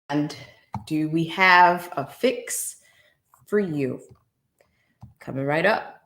And do we have a fix for you? Coming right up.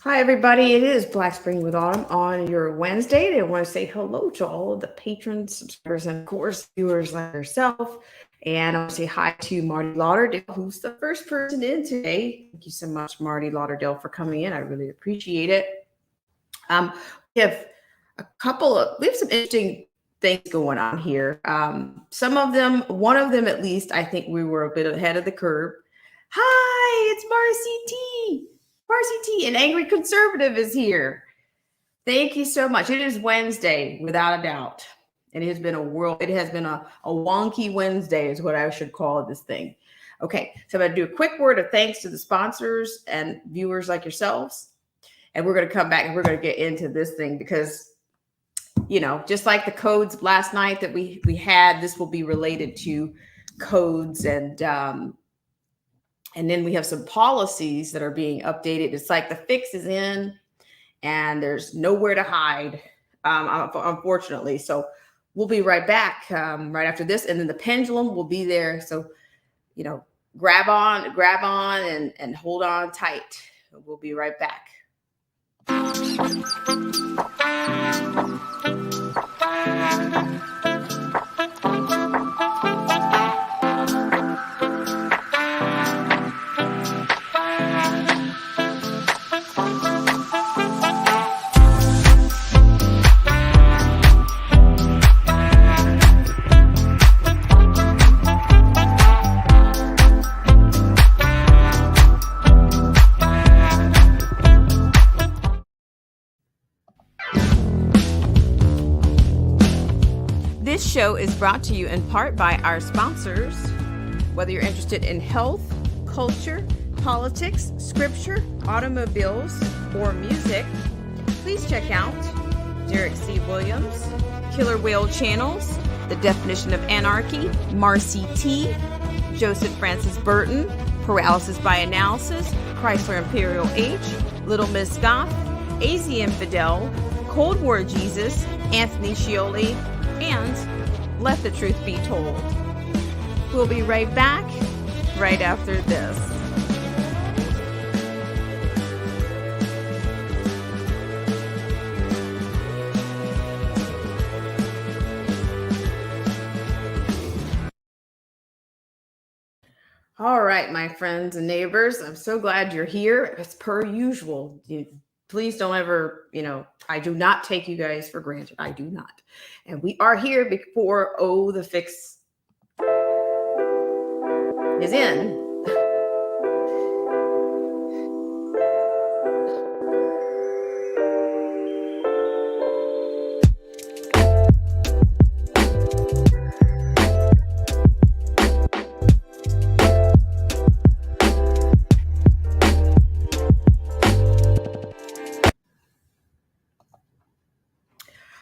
Hi, everybody. It is Black Spring with Autumn on your Wednesday. I want to say hello to all of the patrons, subscribers, and of course, viewers like yourself. And I want to say hi to Marty Lauderdale, who's the first person in today. Thank you so much, Marty Lauderdale, for coming in. I really appreciate it. We have we have some interesting things going on here. Some of them, one of them at least, I think we were a bit ahead of the curve. Hi, it's Marcy T. Marcy T, an angry conservative, is here. Thank you so much. It is Wednesday, without a doubt. And it has been a wonky Wednesday is what I should call this thing. Okay, so I'm going to do a quick word of thanks to the sponsors and viewers like yourselves. And we're going to come back and we're going to get into this thing because, you know, just like the codes last night that we had, this will be related to codes and then we have some policies that are being updated. It's like the fix is in and there's nowhere to hide, unfortunately. So we'll be right back right after this. And then the pendulum will be there. So, you know, grab on and hold on tight. We'll be right back. This show is brought to you in part by our sponsors. Whether you're interested in health, culture, politics, scripture, automobiles, or music, please check out Derek C. Williams, Killer Whale Channels, The Definition of Anarchy, Marcy T., Joseph Francis Burton, Paralysis by Analysis, Chrysler Imperial H, Little Miss Goth, AZ Infidel, Cold War Jesus, Anthony Scioli, and Let the Truth Be Told. We'll be right back right after this. All right, my friends and neighbors, I'm so glad you're here. As per usual, please don't ever, I do not take you guys for granted. I do not. And we are here before, the fix is in.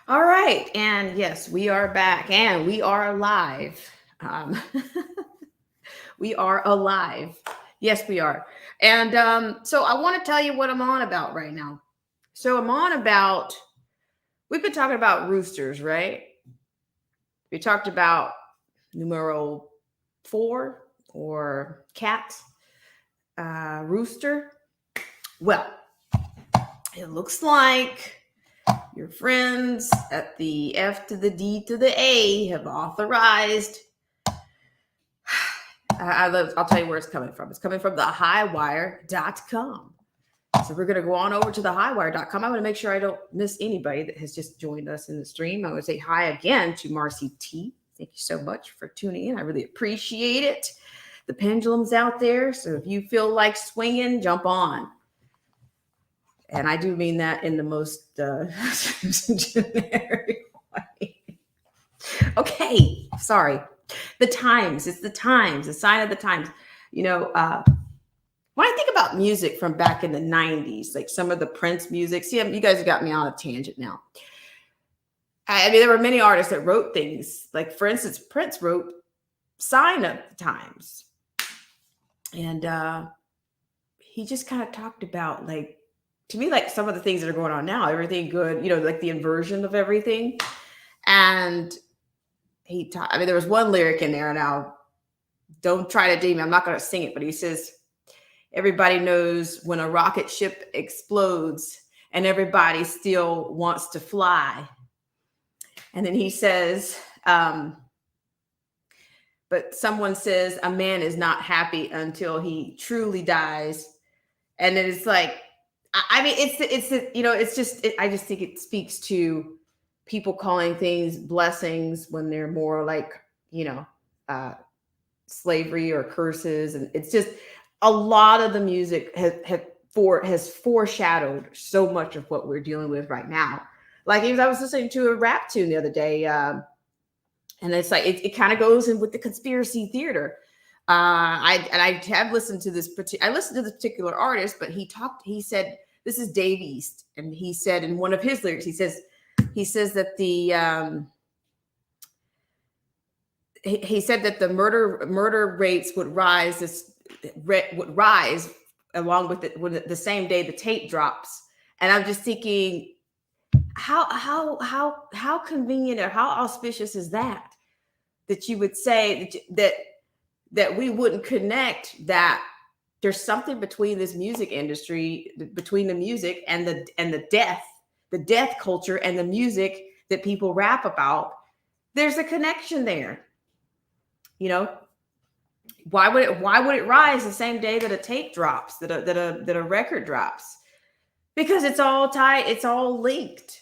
All right. And yes, we are back and we are alive. We are alive. Yes, we are. And so I want to tell you what I'm on about right now. So we've been talking about roosters, right? We talked about numero 4 or cat, rooster. Well, it looks like Your friends at the F to the D to the A have authorized. I'll tell you where it's coming from. It's coming from the highwire.com. So we're going to go on over to the highwire.com. I want to make sure I don't miss anybody that has just joined us in the stream. I want to say hi again to Marcy T. Thank you so much for tuning in. I really appreciate it. The pendulum's out there. So if you feel like swinging, jump on. And I do mean that in the most generic way. Okay, sorry. The times. It's the times. The sign of the times. You know, when I think about music from back in the 90s, like some of the Prince music, see, you guys have got me on a tangent now. I mean, there were many artists that wrote things. Like, for instance, Prince wrote Sign of the Times. And he just kind of talked about, like, to me, like some of the things that are going on now, everything good, you know, like the inversion of everything. And I mean, there was one lyric in there. Now, don't try to deem me. I'm not going to sing it, but he says, everybody knows when a rocket ship explodes and everybody still wants to fly. And then he says, but someone says a man is not happy until he truly dies. And then it's like, I mean, I just think it speaks to people calling things blessings when they're more like, slavery or curses. And it's just a lot of the music has foreshadowed so much of what we're dealing with right now. Like, I was listening to a rap tune the other day, and it's like it kind of goes in with the conspiracy theater. I have listened to this. I listened to this particular artist, but he said, this is Dave East, and he said in one of his lyrics, he says that he said that the murder rates would rise along with it when the same day the tape drops. And I'm just thinking, how convenient or how auspicious is that you would say that we wouldn't connect that there's something between this music industry, between the music and the death culture and the music that people rap about. There's a connection there. You know, why would it rise the same day that a tape drops, that a record drops? Because it's all tied, it's all linked.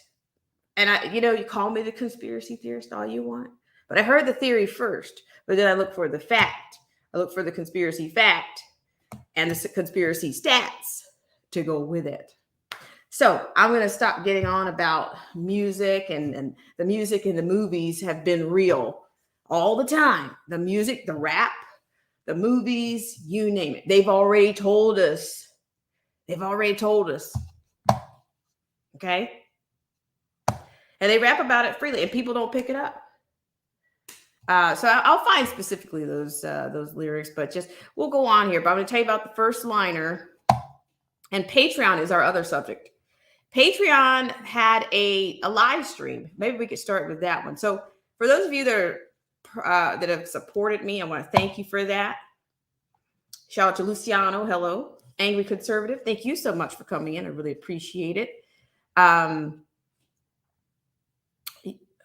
And you call me the conspiracy theorist all you want, but I heard the theory first, but then I look for the fact. I look for the conspiracy fact and the conspiracy stats to go with it. So I'm going to stop getting on about music, and the music in the movies have been real all the time. The music, the rap, the movies, you name it. They've already told us. Okay. And they rap about it freely, and people don't pick it up. So I'll find specifically those lyrics, but we'll go on here. But I'm going to tell you about the first liner. And Patreon is our other subject. Patreon had a live stream. Maybe we could start with that one. So for those of you that have supported me, I want to thank you for that. Shout out to Luciano. Hello. Angry Conservative. Thank you so much for coming in. I really appreciate it.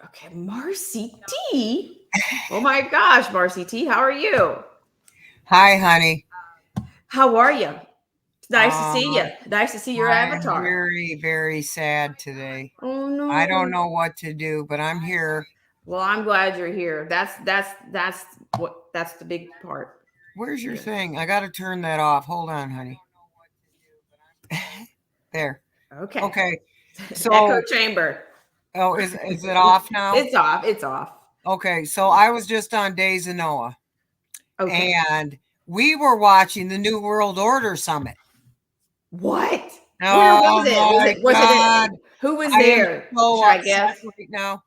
Okay, Marcy T. Oh my gosh, Marcy T. How are you? Hi, honey. How are you? It's nice to see you. Nice to see your avatar. I'm very, very sad today. Oh no. I don't know what to do, but I'm here. Well, I'm glad you're here. That's the big part. Where's your thing? I got to turn that off. Hold on, honey. There. Okay. Okay. So echo chamber. Oh, is it off now? It's off. It's off. Okay. So I was just on Days of Noah. Okay. And we were watching the New World Order Summit. What? Oh, where was it? Who was there? I guess right now.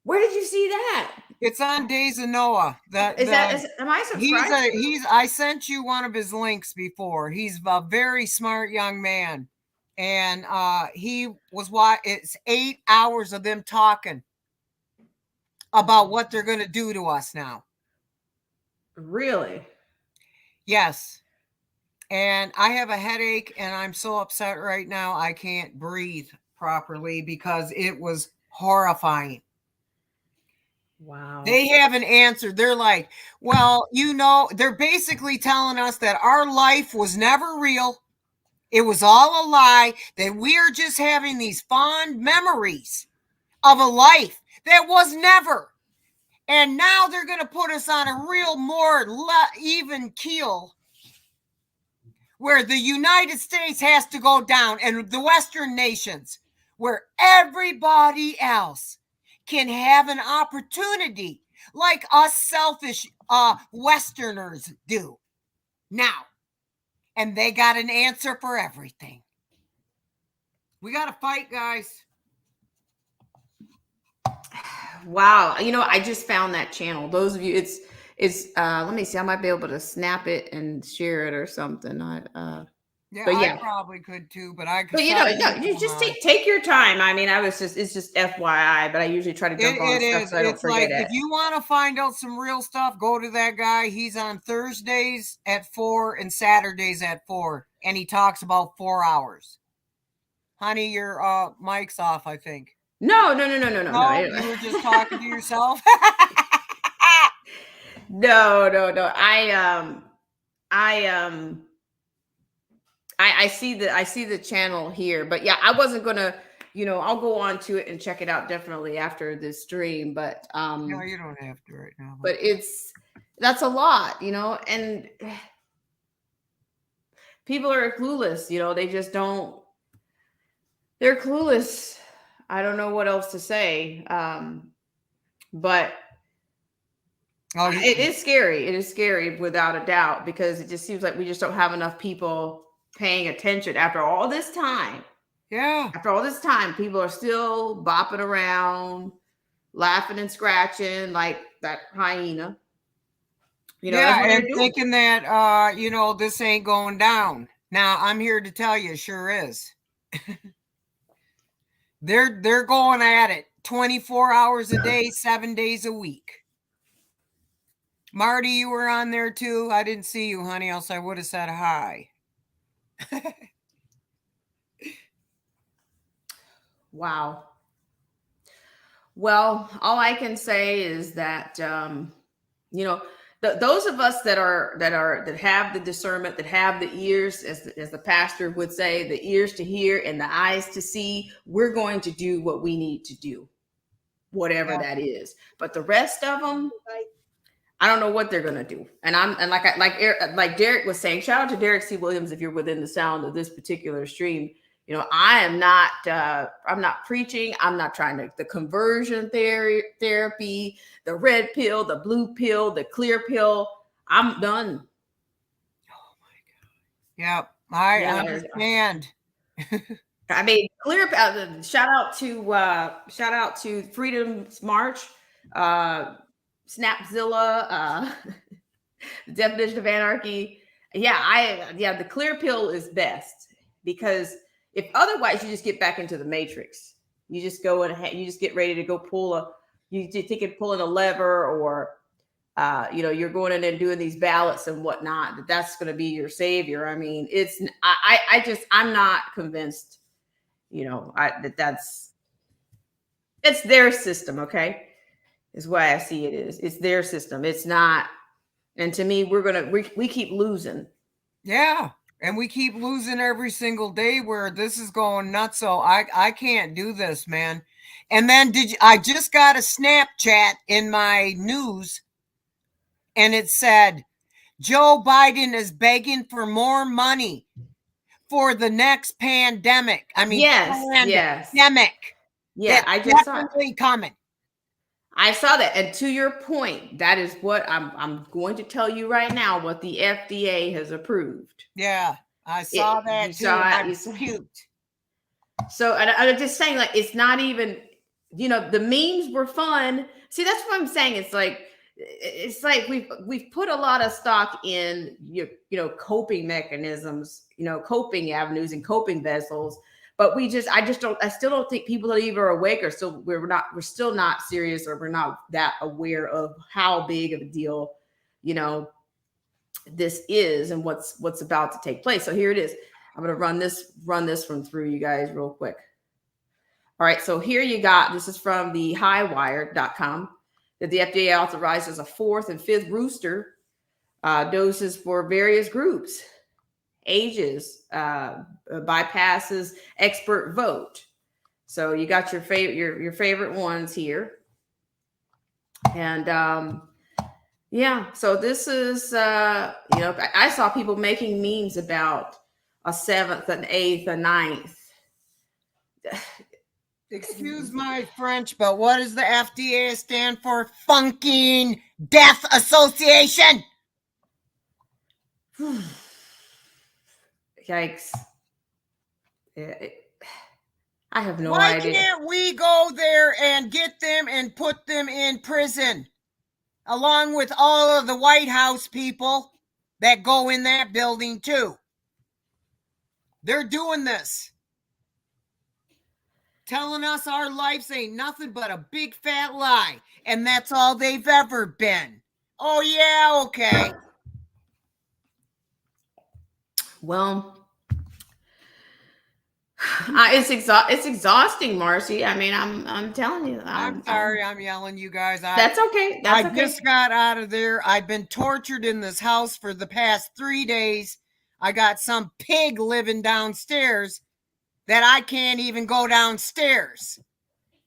Where did you see that? It's on Days of Noah. Am I subscribed? I sent you one of his links before. He's a very smart young man. And it's 8 hours of them talking about what they're going to do to us now. Really? Yes. And I have a headache and I'm so upset right now. I can't breathe properly because it was horrifying. Wow. They haven't answered. They're like, well, they're basically telling us that our life was never real. It was all a lie, that we are just having these fond memories of a life that was never. And now they're going to put us on a real more even keel where the United States has to go down and the Western nations, where everybody else can have an opportunity like us selfish Westerners do now. And they got an answer for everything. We got to fight, guys. Wow. I just found that channel. Those of you, it's let me see. I might be able to snap it and share it or something. Yeah, but I probably could too, but I could. But you just take your time. I mean, it's just FYI, but I usually try to jump on stuff so I don't forget it. If you want to find out some real stuff, go to that guy. He's on Thursdays at 4 and Saturdays at 4, and he talks about 4 hours. Honey, your mic's off, I think. No. You were just talking to yourself. No. I see the channel here, but yeah, I wasn't gonna, I'll go on to it and check it out definitely after this stream. But no, you don't have to right now. But that's a lot, and people are clueless, they just don't. They're clueless. I don't know what else to say, but it is scary. It is scary without a doubt, because it just seems like we just don't have enough people paying attention after all this time. Yeah. After all this time, people are still bopping around, laughing and scratching like that hyena. And thinking that, this ain't going down. Now, I'm here to tell you, it sure is. They're going at it 24 hours a day, 7 days a week. Marty, you were on there too. I didn't see you, honey, else I would have said hi. Wow. Well, all I can say is that those of us that have the discernment, that have the ears, as the pastor would say, the ears to hear and the eyes to see, we're going to do what we need to do, whatever that is. But the rest of them, I don't know what they're going to do. And like Derek was saying, shout out to Derek C. Williams if you're within the sound of this particular stream. I am not, I'm not preaching. I'm not trying to, the conversion therapy, the red pill, the blue pill, the clear pill. I'm done. Oh my God. Yep. I understand. I mean, clear, shout out to Freedom's March, Snapzilla, the Definition of Anarchy. The clear pill is best, because if otherwise you just get back into the matrix. You just go and you just get ready to go pulling a lever, or you're going in and doing these ballots and whatnot. That's going to be your savior. I mean, I'm not convinced. It's their system. Okay, is why I see it is. It's their system. It's not. And to me, we keep losing. Yeah. And we keep losing every single day, where this is going nuts. So I can't do this, man. And then I just got a Snapchat in my news, and it said, Joe Biden is begging for more money for the next pandemic. I mean, pandemic. Yeah, I just saw it coming. I saw that. And to your point, that is what I'm going to tell you right now, what the FDA has approved. Yeah, I saw that too. I puked. So I'm just saying, like, it's not even, the memes were fun. See, that's what I'm saying. It's like we've put a lot of stock in coping mechanisms, coping avenues and coping vessels. But I still don't think people that even are awake we're still not serious, or we're not that aware of how big of a deal, this is, and what's about to take place. So here it is. I'm going to run this from through you guys real quick. All right, so here you got, this is from the highwire.com, that the FDA authorizes a fourth and fifth rooster doses for various groups, ages, bypasses expert vote. So you got your favorite your favorite ones here. And yeah, so this is I saw people making memes about a seventh, an eighth, a ninth. Excuse my French, but what does the FDA stand for? Funking Death Association. Yikes. I have no Why idea. can't we go there and get them and put them in prison along with all of the White House people that go in that building too? They're doing this. Telling us our lives ain't nothing but a big fat lie, and that's all they've ever been. Oh yeah, okay. Well, it's exhausting, Marcy. I mean, I'm telling you. I'm sorry, I'm yelling, you guys. That's okay. That's okay. Just got out of there. I've been tortured in this house for the past 3 days. I got some pig living downstairs that I can't even go downstairs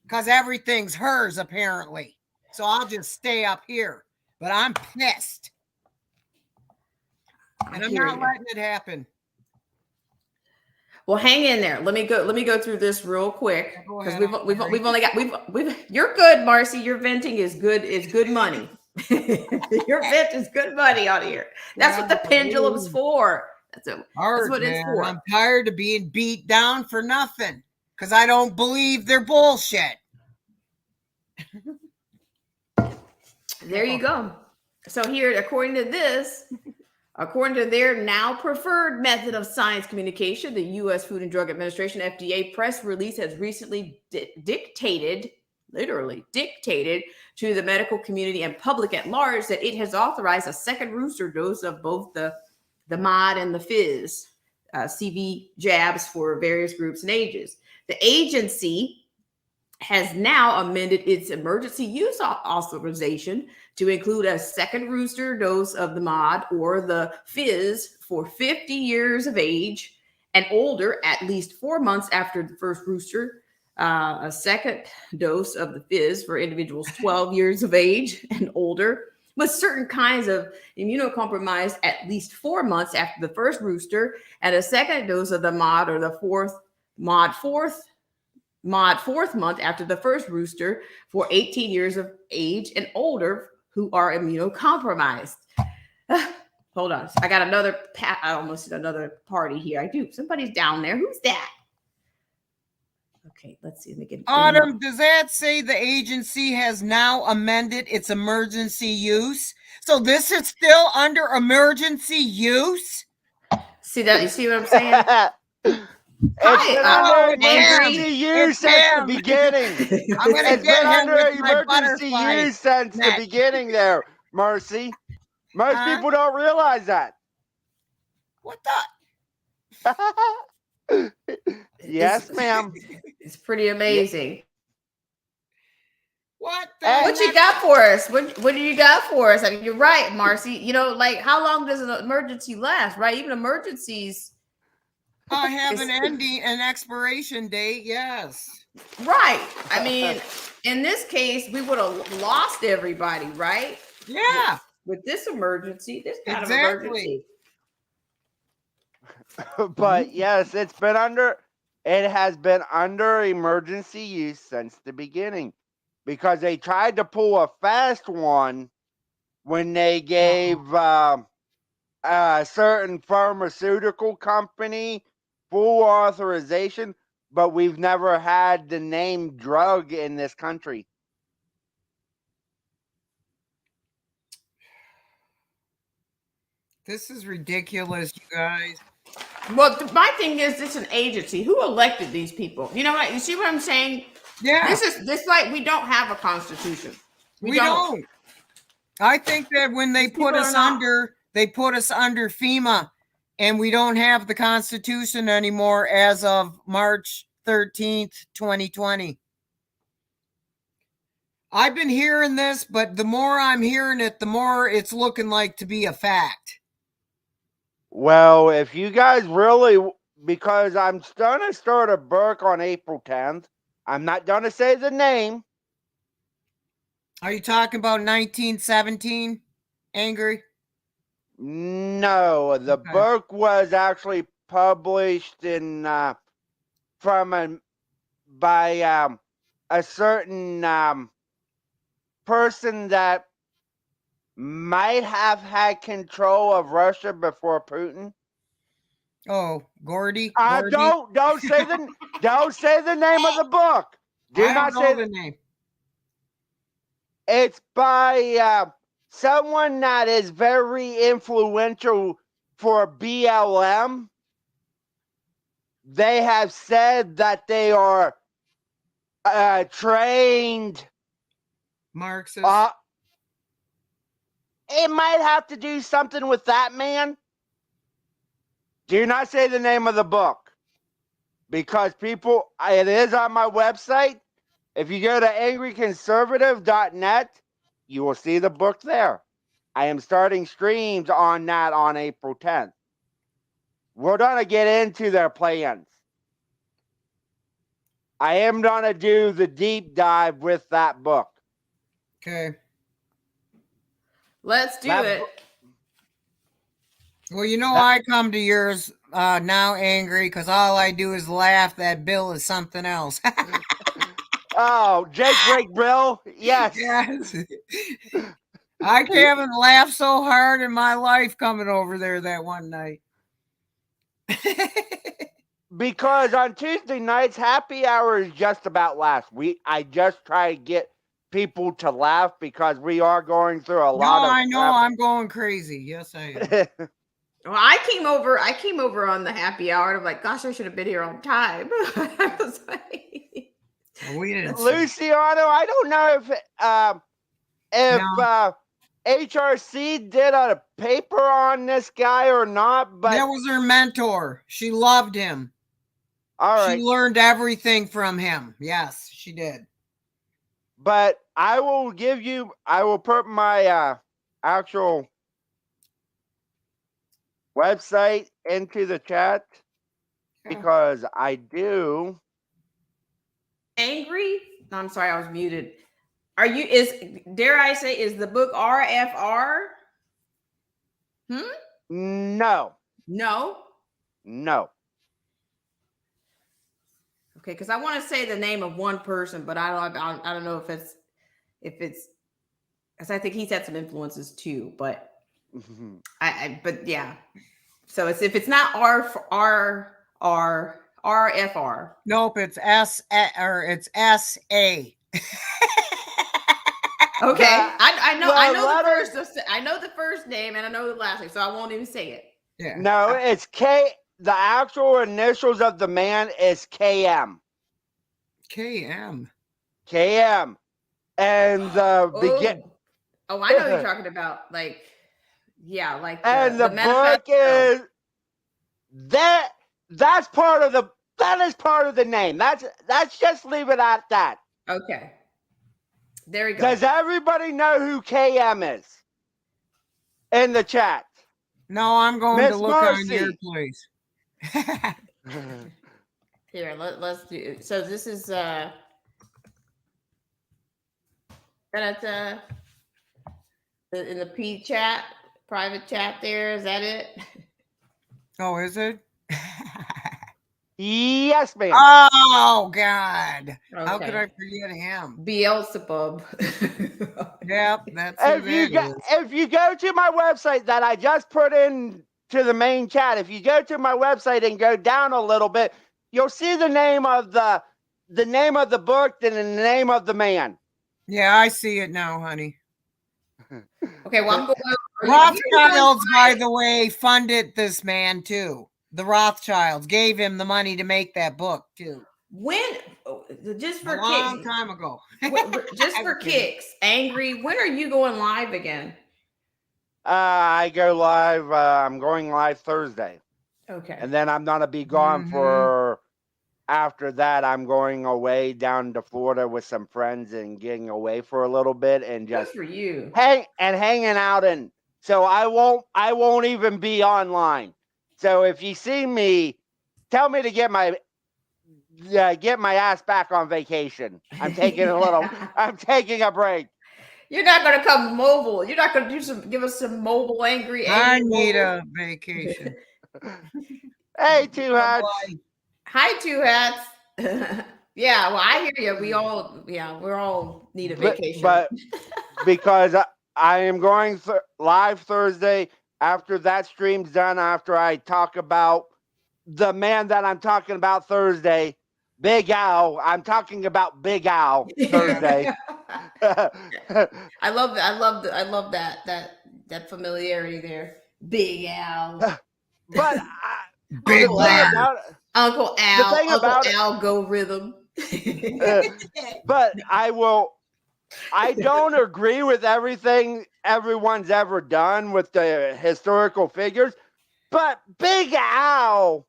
because everything's hers apparently. So I'll just stay up here. But I'm pissed. And I'm not letting it happen. Well, hang in there. Let me go through this real quick because we've only got you're good, Marcy. Your venting is good. It's good money. Your vent is good money out here. That's what the pendulum's for. That's what it's for. I'm tired of being beat down for nothing because I don't believe their bullshit. There you go. So here, according to their now preferred method of science communication, the U.S. Food and Drug Administration, FDA press release has recently literally dictated to the medical community and public at large that it has authorized a second booster dose of both the MOD and the Fizz CV jabs for various groups and ages. The agency has now amended its emergency use authorization to include a second booster dose of the MOD or the Fizz for 50 years of age and older, at least 4 months after the first booster, a second dose of the Fizz for individuals 12 years of age and older, with certain kinds of immunocompromised at least 4 months after the first booster, and a second dose of the MOD or the fourth month after the first booster for 18 years of age and older who are immunocompromised. Hold on. I got I almost did another party here. I do. Somebody's down there. Who's that? Okay, let's see. Let me get Autumn, does that say the agency has now amended its emergency use? So this is still under emergency use? See that? You see what I'm saying? It's been under emergency use since the beginning. It's been under emergency use since the beginning there, Mercy. Most people don't realize that. What the? Yes, ma'am. It's pretty amazing. What you got for us? What do you got for us? I mean, you're right, Marcy. You know, like how long does an emergency last, right? Even emergencies have an expiration date, yes. Right. I mean, in this case, we would have lost everybody, right? Yeah. With this emergency, this kind of emergency. But yes, it has been under emergency use since the beginning because they tried to pull a fast one when they gave a certain pharmaceutical company full authorization, but we've never had the name drug in this country. This is ridiculous, you guys. Well, my thing is, it's an agency. Who elected these people? You know what? You see what I'm saying? Yeah. This like we don't have a constitution. We don't. I think that when they put us under FEMA, and we don't have the Constitution anymore as of March 13th, 2020. I've been hearing this, but the more I'm hearing it, the more it's looking like to be a fact. Well, if you guys really, because I'm going to start a book on April 10th. I'm not going to say the name. Are you talking about 1917? Angry? No, the Okay. book was actually published in by a certain person that might have had control of Russia before Putin. Oh, Gordy? Don't say the name of the book. Do I not don't say know the name. It's by someone that is very influential for BLM. They have said that they are trained. Marxist. It might have to do something with that, man. Do not say the name of the book, because it is on my website. If you go to angryconservative.net, you will see the book there. I am starting streams on that on April 10th. We're going to get into their plans. I am going to do the deep dive with that book. Okay. Let's do it. Well, I come to yours now angry because all I do is laugh. That bill is something else. Oh, Jake Break Bill. Yes. Yes. I haven't laughed so hard in my life coming over there that one night. Because on Tuesday nights, happy hour is just about last week. I just try to get people to laugh because we are going through a lot of I know stuff. I'm going crazy. Yes, I am. Well, I came over on the happy hour and I'm like, gosh, I should have been here on time. I was like, We didn't. Luciano, I don't know if HRC did a paper on this guy or not, but that was her mentor. She loved him. all right. She learned everything from him. Yes, she did. But I will put my actual website into the chat because I do. angry? No, I'm sorry, I was muted. Dare I say, is the book RFR? No. No. Okay, because I want to say the name of one person, but I don't know if it's because I think he's had some influences too. But but yeah. So if it's not RFR. Nope, it's it's SA. Okay, I know the first name and I know the last name, so I won't even say it. Yeah. No, it's K. The actual initials of the man is KM. KM. KM. And the Oh, I know what you're talking about. Like, yeah, like and the book is that. That's part of the. That is part of the name. That's just leave it at that. Okay. There we go. Does everybody know who KM is? In the chat. No, I'm going Miss to look Mercy. on your place. Here, let's do. So this is in the P chat, private chat. There is that it? Oh, is it? Yes, ma'am. Oh God! How Okay. could I forget him? Beelzebub. Yep, that's who If you go to my website that I just put in to the main chat, if you go to my website and go down a little bit, you'll see the name of the book and the name of the man. Yeah, I see it now, honey. Okay, well I'm going. Rothschilds, by the way, funded this man too. The Rothschilds gave him the money to make that book too. When just for A long kicks, time ago. just for kicks, angry. When are you going live again? I go live. I'm going live Thursday, Okay. and then I'm gonna be gone for after that, I'm going away down to Florida with some friends and getting away for a little bit and Good just for you. hanging out. And so I won't even be online. So if you see me, tell me to get my ass back on vacation. I'm taking a break. You're not gonna come mobile. You're not gonna give us some mobile angry. I angry need mobile? a vacation. Hey, Two Oh, Hats. boy. Hi, Two Hats. Yeah, well, I hear you. We all need a vacation. But because I am going live Thursday after that stream's done, after I talk about the man that I'm talking about Thursday, Big Al. I'm talking about Big Al Thursday. I love that familiarity there. Big Al. But Big Uncle man. Al. Uncle Al. thing Uncle about it- algorithm. but I don't agree with everything everyone's ever done with the historical figures, but Big Al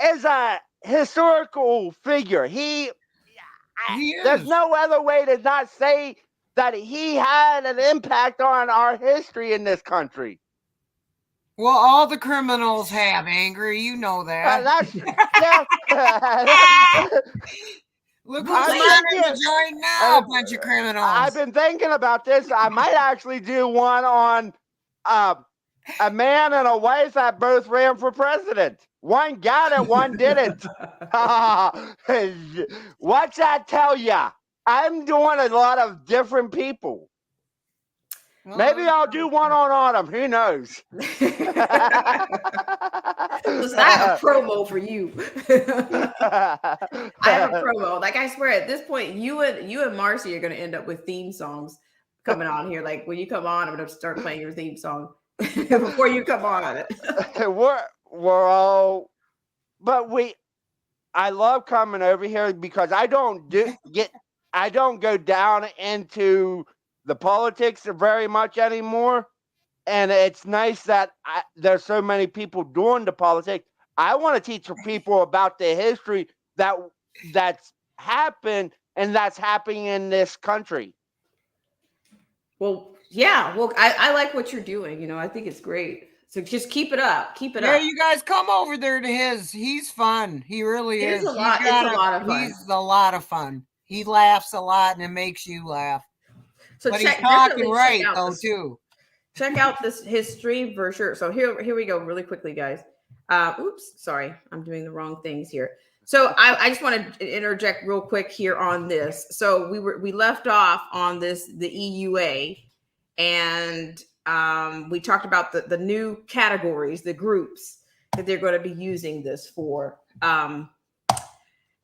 is a historical figure. There's is. no other way to not say that he had an impact on our history in this country. Well, all the criminals have, Angry. You know that. Look who's I'm running the thinking- joint now, a bunch of criminals. I've been thinking about this. I might actually do one on a man and a wife that both ran for president. One got it, one didn't. What's that tell ya? I'm doing a lot of different people. Maybe I'll do one on Autumn. Who knows? Listen, I have a promo for you. I have a promo. Like, I swear, at this point, you and Marcy are going to end up with theme songs coming on here. Like, when you come on, I'm going to start playing your theme song before you come on it. we're all, but I love coming over here because I don't go down into the politics very much anymore. And it's nice that there's so many people doing the politics. I want to teach people about the history that's happened and that's happening in this country. Well, yeah. Well, I like what you're doing. You know, I think it's great. So just keep it up. Keep it Yeah, up. you guys come over there to his. He's fun. He really It is. is a lot. It's a lot of fun. He's a lot of fun. He laughs a lot and it makes you laugh. So But he's definitely talking right out though this- too. Check out his stream for sure. So here we go really quickly, guys. Oops, sorry, I'm doing the wrong things here. So I just want to interject real quick here on this. So we left off on the EUA, and we talked about the new categories, the groups that they're going to be using this for.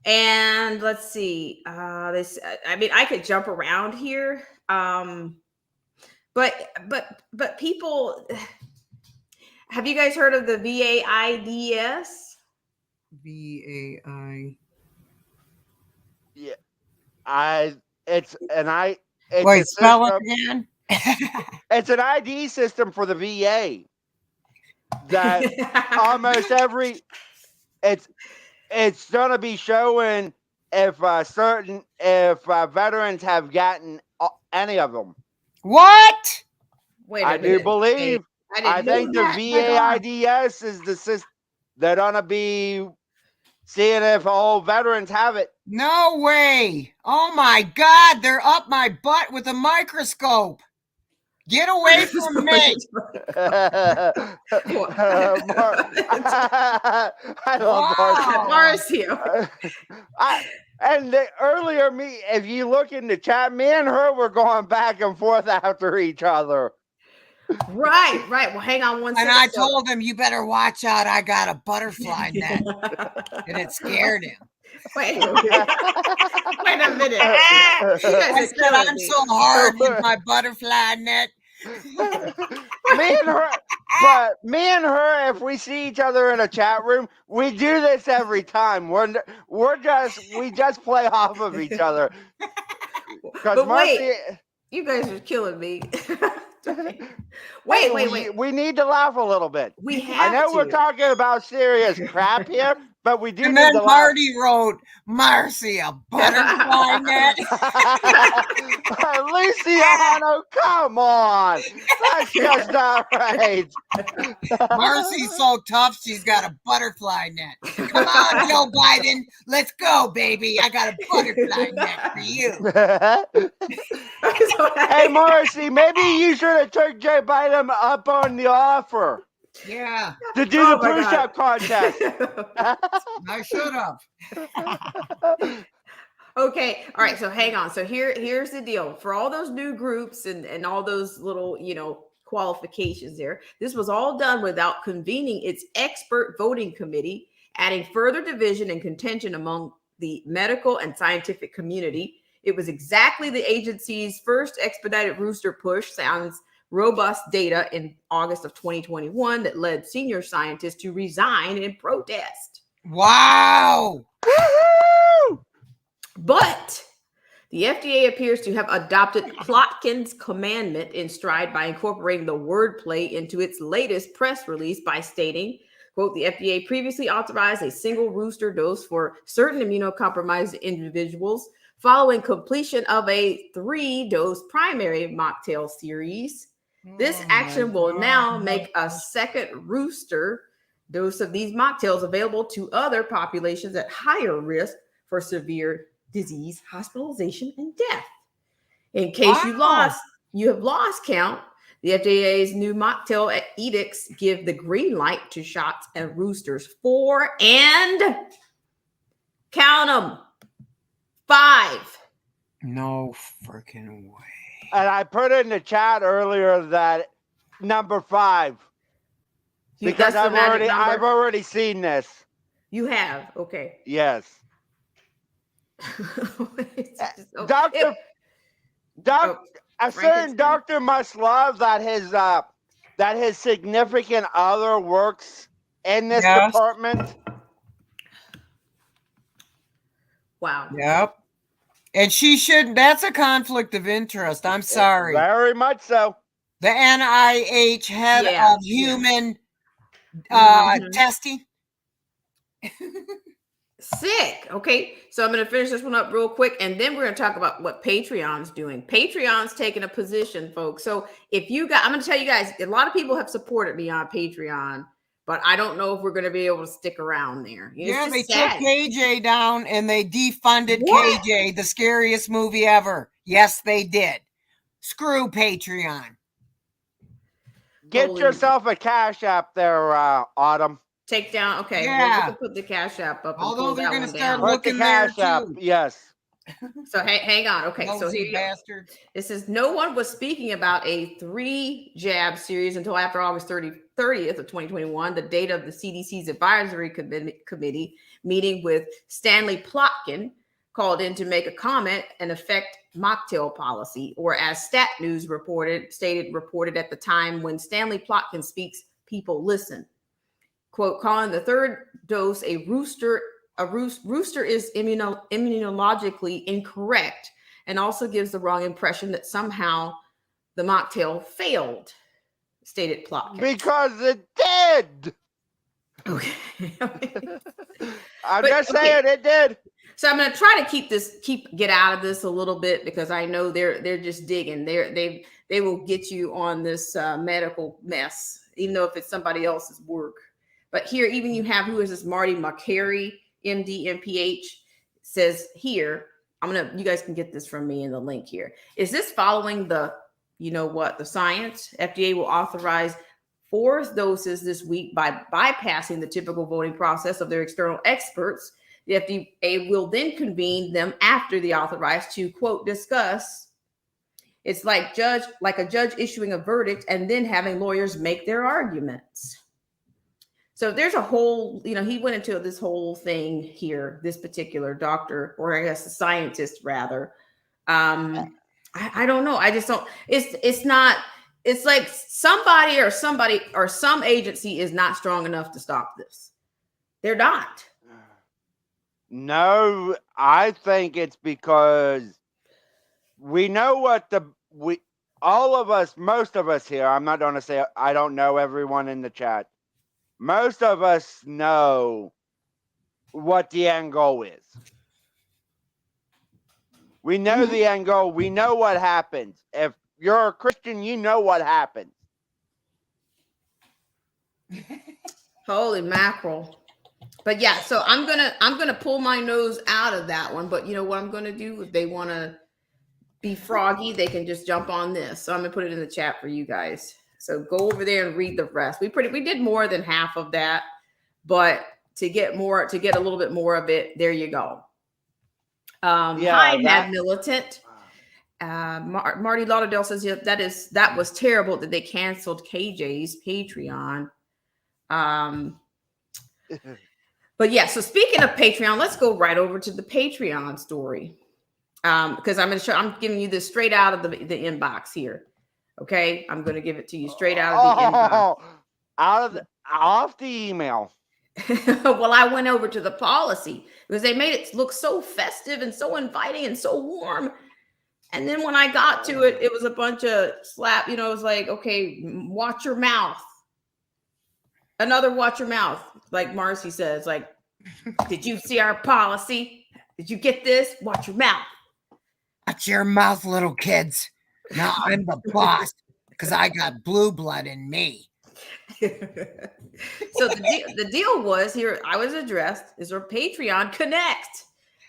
And let's see, this. I mean, I could jump around here. But people, have you guys heard of the VAIDS? VAI. Yeah, it's Wait, a spell it system- again. It's an ID system for the VA that almost it's gonna be showing if veterans have gotten any of them. What? Wait a I do minute. believe. Wait, I didn't think know the that. VAIDS is the system. They're gonna be seeing if all veterans have it. No way. Oh my God, they're up my butt with a microscope. Get away from me. I love Wow. Marcio. Earlier, if you look in the chat, me and her were going back and forth after each other. Right. Well, hang on one And second. I told him, you better watch out. I got a butterfly net. And it scared him. Wait a minute. Wait a minute. You guys I are said, killing I'm me. so hard with my butterfly net. Me and her, if we see each other in a chat room, we do this every time. We just play off of each other. But wait, you guys are killing me. Wait. We need to laugh a little bit. We have I know to. we're talking about serious crap here, but we do And need then the last. Marty wrote, Marcy, a butterfly net. Luciano, come on. That's just not right. Marcy's so tough, she's got a butterfly net. Come on, Joe Biden. Let's go, baby. I got a butterfly net for you. Hey, Morrissey, maybe you should have took Joe Biden up on the offer Yeah, to do Oh the my push-up contest. I should have. Okay, all right, so hang on. So here's the deal. For all those new groups and all those little, qualifications there, this was all done without convening its expert voting committee, adding further division and contention among the medical and scientific community. It was exactly the agency's first expedited rooster push, sounds robust data in August of 2021 that led senior scientists to resign in protest. Wow. Woo-hoo! But the FDA appears to have adopted Plotkin's commandment in stride by incorporating the wordplay into its latest press release by stating, quote, the FDA previously authorized a single rooster dose for certain immunocompromised individuals following completion of a 3-dose primary mocktail series. This action will now make a second rooster dose of these mocktails available to other populations at higher risk for severe disease, hospitalization, and death. In case you have lost count, the FDA's new mocktail edicts give the green light to shots and roosters 4 and count them 5. No freaking way. And I put in the chat earlier that number 5 because That's the magic number? I've already seen this. You have, okay. Yes. It's just- oh, Doctor, a certain doctor must love that his significant other works in this Yes. department. Wow. Yep. And she shouldn't. That's a conflict of interest. I'm sorry. Very much so. The NIH head Yeah. of human Mhm. testing. Sick. Okay. So I'm going to finish this one up real quick and then we're going to talk about what Patreon's doing. Patreon's taking a position, folks. So if you got, I'm going to tell you guys, a lot of people have supported me on Patreon, but I don't know if we're going to be able to stick around there. It's Yeah, just they sad. took KJ down and they defunded What? KJ, the scariest movie ever. Yes, they did. Screw Patreon. Get Holy- yourself a Cash App there, Autumn. Take down. Okay. Yeah. Well, we can put the Cash App up. And Although pull they're that gonna one start down. Put the looking there, Cash App. too. Yes. So hang on. Okay. So Nosy here you go. bastard. It says no one was speaking about a 3-jab series until after August 30th of 2021, the date of the CDC's advisory committee meeting with Stanley Plotkin called in to make a comment and affect mocktail policy, or as Stat News reported at the time, when Stanley Plotkin speaks, people listen. Quote, calling the third dose a rooster is immunologically incorrect and also gives the wrong impression that somehow the mocktail failed, stated Plotkin. Because it did. Okay. I'm But, just saying it did. So I'm going to try to get out of this a little bit because I know they're just digging. They will get you on this medical mess, even though if it's somebody else's work. But here, even you have, who is this? Marty Makary, MD, MPH, says here, you guys can get this from me in the link here. Is this following the science? FDA will authorize 4 doses this week by bypassing the typical voting process of their external experts. The FDA will then convene them after the authorized to, quote, discuss. It's like a judge issuing a verdict and then having lawyers make their arguments. So there's a whole, he went into this whole thing here, this particular doctor, or I guess a scientist rather. I don't know. I just don't, it's like somebody or some agency is not strong enough to stop this. They're not. No, I think it's because we know all of us, most of us here, I'm not going to say I don't know everyone in the chat. Most of us know what the end goal is. We know the end goal. We know what happens. If you're a Christian, you know what happens. Holy mackerel. But yeah, so I'm gonna pull my nose out of that one. But you know what I'm gonna do? If they want to be froggy, they can just jump on this. So I'm gonna put it in the chat for you guys. So go over there and read the rest. We did more than half of that, but to get a little bit more of it, there you go. Hi, Mad Militant. Marty Lauderdale says, yeah, that was terrible that they canceled KJ's Patreon. But yeah, so speaking of Patreon, let's go right over to the Patreon story. Because I'm giving you this straight out of the inbox here. Okay, I'm going to give it to you straight out of the inbox. Off the email. Well, I went over to the policy because they made it look so festive and so inviting and so warm. And then when I got to it, it was a bunch of slap. It was like, okay, watch your mouth. Another watch your mouth, like Marcy says. Like, did you see our policy? Did you get this? Watch your mouth. Watch your mouth, little kids. Now I'm the boss because I got blue blood in me. So the deal was here. I was addressed is our Patreon Connect.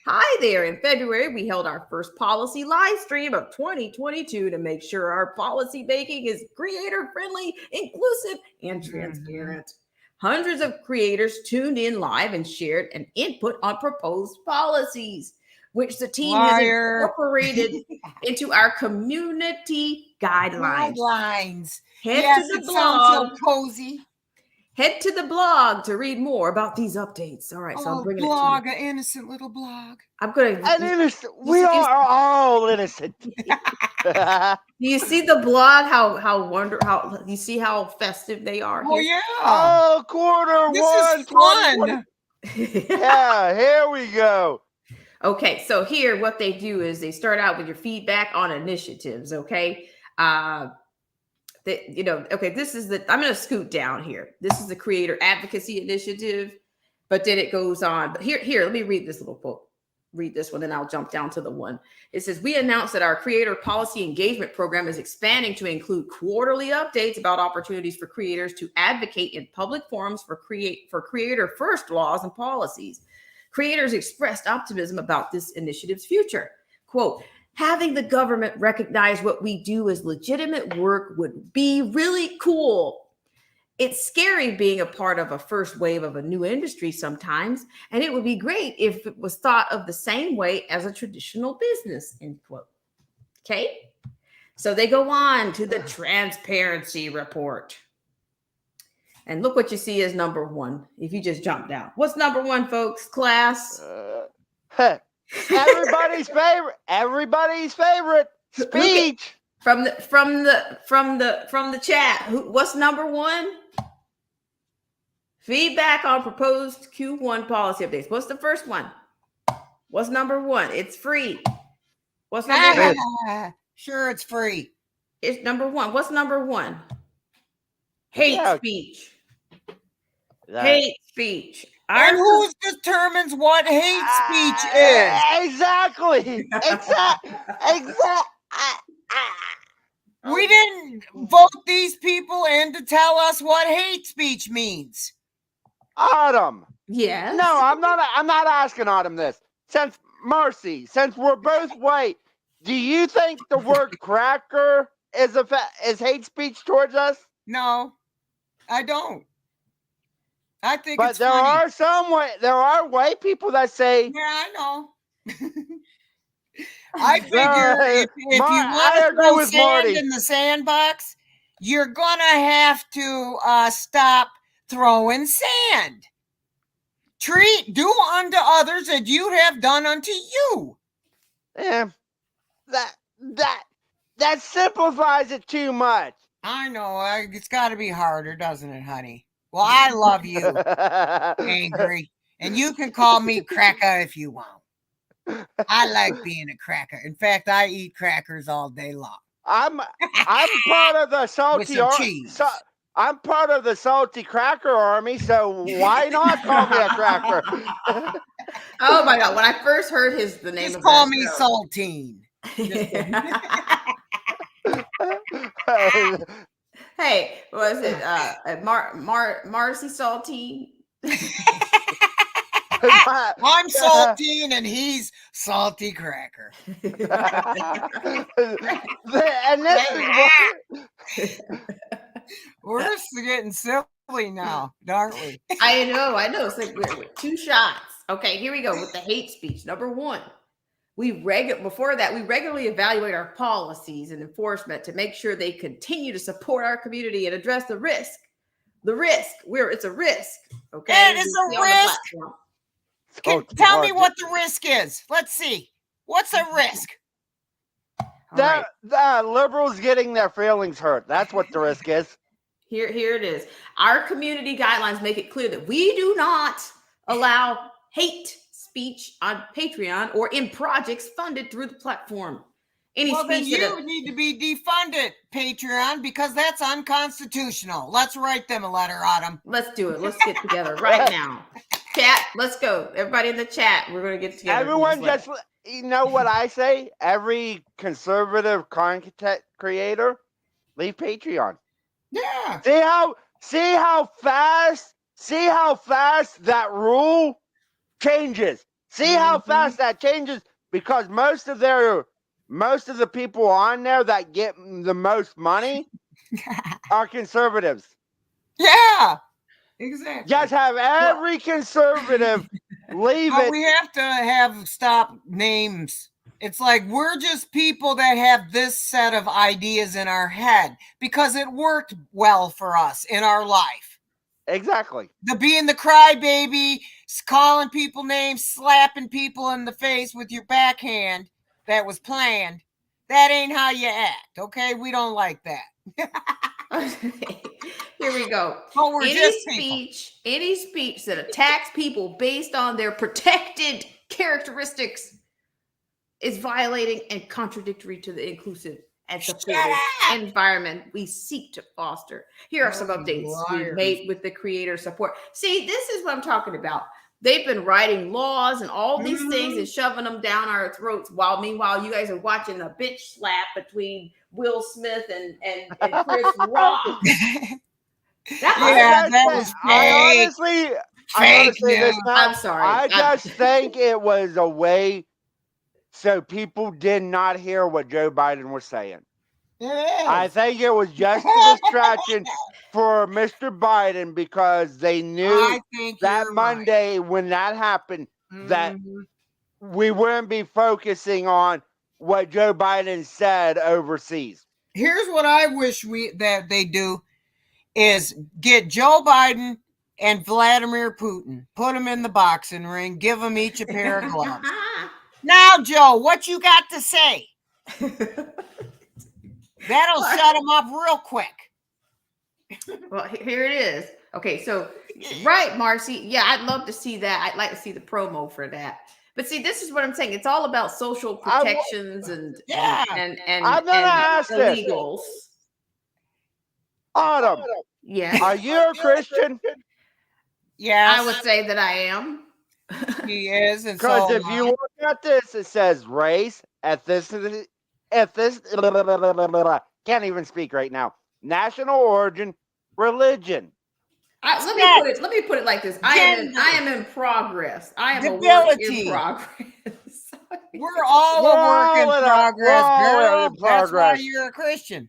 Hi there. In February, we held our first policy live stream of 2022 to make sure our policy making is creator friendly, inclusive, and transparent. Hundreds of creators tuned in live and shared an input on proposed policies, which the team has incorporated into our community guidelines. Head to the blog. Sounds so cozy. Head to the blog to read more about these updates. All right, so I'm bringing blog, it to you. An innocent little blog. I'm going to. We are all innocent. Do you see the blog? How you see how festive they are? Oh here? yeah. Oh, quarter this one. Is fun. Yeah, here we go. Okay, so here what they do is they start out with your feedback on initiatives. Okay, this is I'm going to scoot down here. This is the Creator Advocacy Initiative, but then it goes on. But here, let me read this little quote. Read this one, then I'll jump down to the one. It says, we announced that our Creator Policy Engagement Program is expanding to include quarterly updates about opportunities for creators to advocate in public forums for creator first laws and policies. Creators expressed optimism about this initiative's future. Quote, having the government recognize what we do as legitimate work would be really cool. It's scary being a part of a first wave of a new industry sometimes, and it would be great if it was thought of the same way as a traditional business, end quote. Okay, so they go on to the transparency report. And look what you see as number one. If you just jump down, what's number one, folks? Class. Everybody's favorite. Everybody's favorite speech from the chat. What's number one? Feedback on proposed Q1 policy updates. What's the first one? What's number one? It's free. What's number one? Sure, it's free. It's number one. What's number one? Hate speech. Hate speech. And who determines what hate speech is? Exactly. We didn't vote these people in to tell us what hate speech means. Autumn. Yes. No, I'm not asking Autumn this. Since we're both white, do you think the word cracker is hate speech towards us? No, I don't. I think but it's there funny. There are white people that say, yeah, I know. I figure if you want to throw sand in the sandbox, you're gonna have to stop throwing sand. Do unto others as you have done unto you. Yeah, that simplifies it too much. I know. It's got to be harder, doesn't it, honey? Well, I love you, Angry, and you can call me Cracker if you want. I like being a cracker. In fact, I eat crackers all day long. I'm part of the salty I'm part of the Salty Cracker Army, so why not call me a cracker? Oh my god! When I first heard the name Just of call that me show- Saltine. Hey, what was it? Marcy Saltine. I'm Saltine and he's Salty Cracker. And this is what We're just getting silly now, aren't we? I know. It's like we're two shots. Okay, here we go with the hate speech. Number one, before that, we regularly evaluate our policies and enforcement to make sure they continue to support our community and address the risk. It's a risk. Okay, It is we a see on the risk. platform. Tell me what the risk is. Let's see. What's a risk? All right. the liberals getting their feelings hurt. That's what the risk is. Here it is. Our community guidelines make it clear that we do not allow hate speech on Patreon or in projects funded through the platform. Any Well, then speech that you need to be defunded, Patreon, because that's unconstitutional. Let's write them a letter, Autumn. let's do it. Let's get together right now. Chat, let's go. Everybody in the chat, we're going to get together. Everyone just, you know what I say? Every conservative content creator, leave Patreon. Yeah. See how fast that rule changes. See how fast that changes, because most of the people on there that get the most money are conservatives. Yeah. Exactly. Just have every conservative leave But it. we have to stop names. It's like we're just people that have this set of ideas in our head because it worked well for us in our life. Exactly. The being the crybaby, calling people names, slapping people in the face with your backhand that was planned. That ain't how you act, okay? We don't like that. Here we go. But we're Any just people. speech that attacks people based on their protected characteristics is violating and contradictory to the inclusive and supportive environment we seek to foster. Here are some updates we made with the creator support. See, this is what I'm talking about. They've been writing laws and all these things and shoving them down our throats, while meanwhile you guys are watching a bitch slap between Will Smith and Chris Rock. Yeah, that was I fake. honestly, Fake I'm gonna say this news. now. I'm sorry. I just think it was a way so people did not hear what Joe Biden was saying. I think it was just a distraction for Mr. Biden, because they knew I think that you're Monday when that happened right. that Mhm. we wouldn't be focusing on what Joe Biden said overseas. Here's what I wish that they do is get Joe Biden and Vladimir Putin, put them in the boxing ring, give them each a pair of gloves. Now, Joe, what you got to say? That'll shut them up real quick. Well, here it is. Okay, so right, Marcy. Yeah, I'd love to see that. I'd like to see the promo for that. But see, this is what I'm saying. It's all about social protections and I'm gonna ask this. illegals. Autumn, Yeah, are you a Christian? Yes, I would say that I am. he is. And Because so if you look at this, it says race, ethnicity, can't even speak right now. National origin, religion. Let me put it like this. I am in progress. I am a work Ability. in progress. we're all We're a work in all in a- progress, we're all girl. in That's why progress. you're a Christian.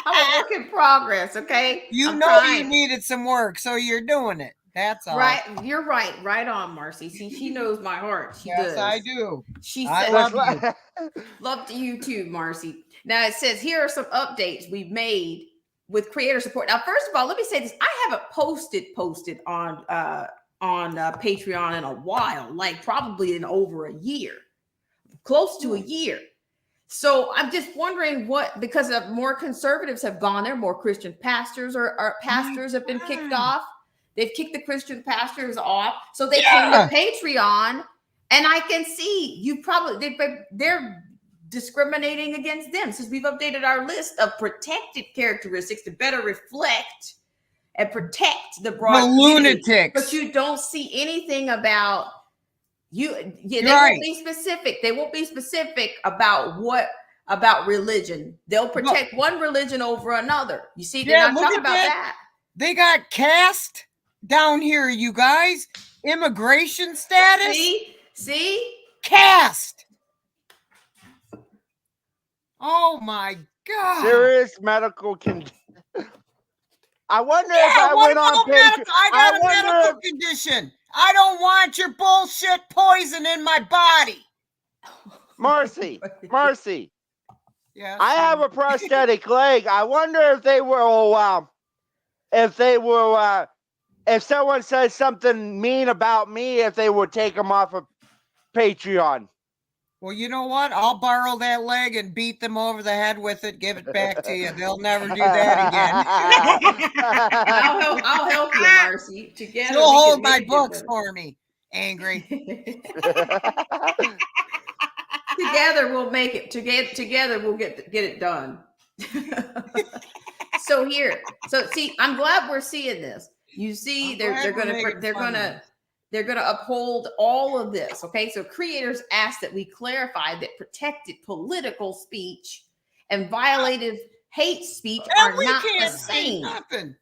I'm a work in progress. Okay, You I'm know trying. you needed some work, so you're doing it. That's all. Right, you're right. Right on, Marcy. See, she knows my heart. She Yes, does. I do. She I said, love you. "Love to you too, Marcy." Now it says here are some updates we've made with creator support. Now, first of all, let me say this: I haven't posted on Patreon in a while, like probably in over a year, close to a year. So I'm just wondering because of more conservatives have gone there, more Christian pastors or pastors have been kicked off. They've kicked the Christian pastors off, so they came to Patreon, and I can see you probably they're discriminating against them. Since we've updated our list of protected characteristics to better reflect and protect the broad The community. lunatics. But you don't see anything about you. Yeah, they Right. won't be specific. They won't be specific about religion. They'll protect one religion over another. You see, they're Yeah, not look talking at about that. that. They got caste down here, you guys. Immigration status. See? Caste. Oh my God. Serious medical condition. I wonder if Yeah, I what went on about Patreon. medical? I got a wonder medical condition. I don't want your bullshit poison in my body. Mercy. Yeah. I have a prosthetic leg. I wonder if they will, if someone says something mean about me, if they would take them off of Patreon. Well, you know what? I'll borrow that leg and beat them over the head with it. Give it back to you. They'll never do that again. I'll help you, Marcy. Together, You'll we can hold my make it books better. for me. Angry. Together we'll make it. Together we'll get it done. So see, I'm glad we're seeing this. You see, they're gonna uphold all of this. Okay, so creators ask that we clarify that protected political speech and violative hate speech are we not the can't say same. nothing.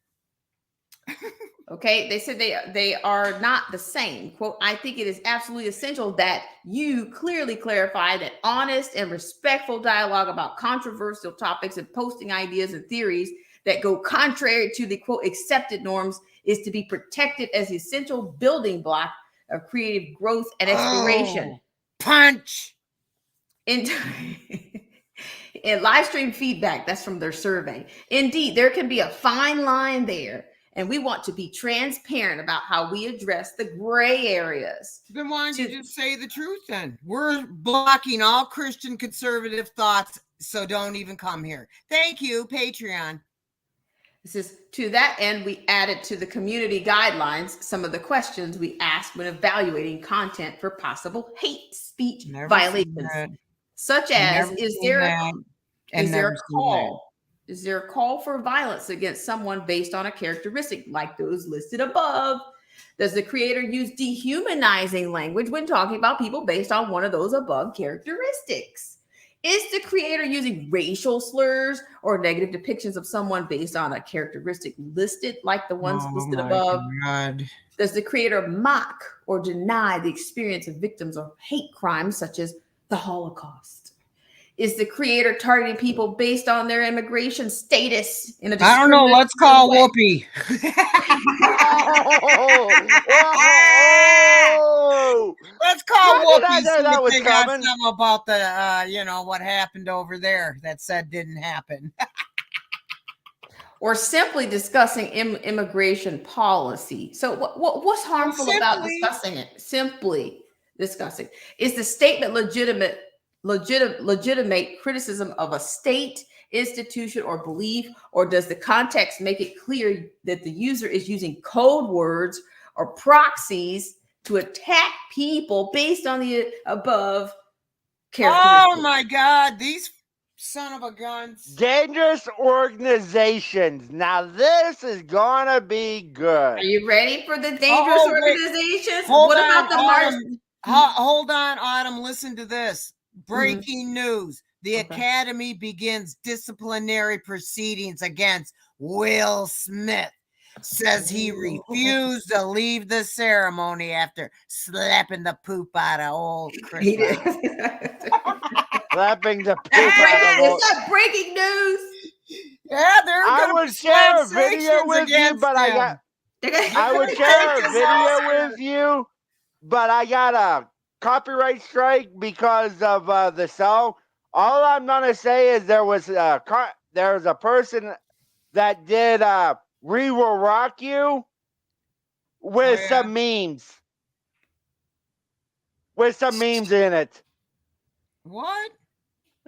Okay, they said they are not the same. Quote, I think it is absolutely essential that you clearly clarify that honest and respectful dialogue about controversial topics and posting ideas and theories that go contrary to the quote accepted norms is to be protected as the essential building block of creative growth and exploration. Oh, punch. In live stream feedback, that's from their survey. Indeed, there can be a fine line there. And we want to be transparent about how we address the gray areas. Then why don't you just say the truth then? We're blocking all Christian conservative thoughts, so don't even come here. Thank you, Patreon. This is to that end, we added to the community guidelines some of the questions we asked when evaluating content for possible hate speech violations, such as is there a call for violence against someone based on a characteristic like those listed above? Does the creator use dehumanizing language when talking about people based on one of those above characteristics? Is the creator using racial slurs or negative depictions of someone based on a characteristic listed like the ones listed above? God. Does the creator mock or deny the experience of victims of hate crimes such as the Holocaust? Is the creator targeting people based on their immigration status in a I don't know. Let's call Whoopi. Let's call Whoopi. That was They got coming. something about the, what happened over there that said didn't happen. Or simply discussing immigration policy. So what's harmful about discussing it? Simply discussing. Is the statement legitimate criticism of a state, institution, or belief, or does the context make it clear that the user is using code words or proxies to attack people based on the above characteristics? Oh my God, these son of a guns. Dangerous organizations. Now this is gonna be good. Are you ready for the dangerous organizations? Hold What on, about the Autumn. Hold on, Autumn. Listen to this. Breaking news. The Academy begins disciplinary proceedings against Will Smith. Says he refused to leave the ceremony after slapping the poop out of old Chris. Slapping the poop out of old. It's not breaking news. Yeah, they're I would share a video with you, but I would share a video with you, but I got a copyright strike because of the song. All I'm gonna say is there was a person that did "We Will Rock You" with some memes, in it. What?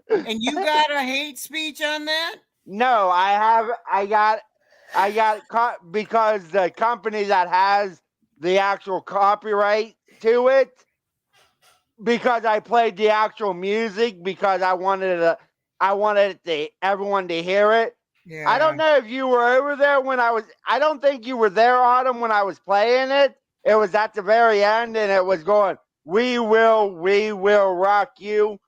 And you got a hate speech on that? No, I got caught because the company that has the actual copyright to it because I played the actual music because I wanted everyone to hear it. Yeah. I don't know if you were over there when I don't think you were there, Autumn, when I was playing it. It was at the very end and it was going, we will rock you.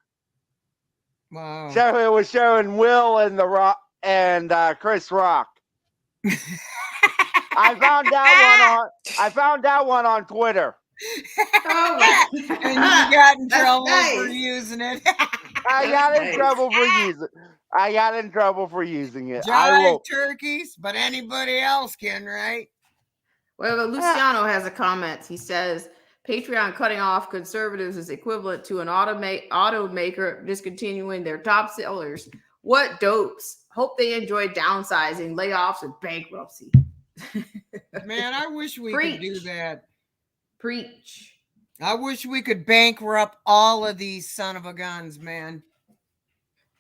Wow. So it was showing Will and the Rock and Chris Rock. I found that one on Twitter. Oh my And you got in That's trouble for nice. using it. I got in nice. trouble for using. I got in trouble for using it. I Jive will. turkeys, but anybody else can, right? Well, Luciano has a comment. He says Patreon cutting off conservatives is equivalent to an automaker discontinuing their top sellers. What dopes? Hope they enjoy downsizing, layoffs, and bankruptcy. Man, I wish we could do Preach. that. Preach. I wish we could bankrupt all of these son of a guns, man.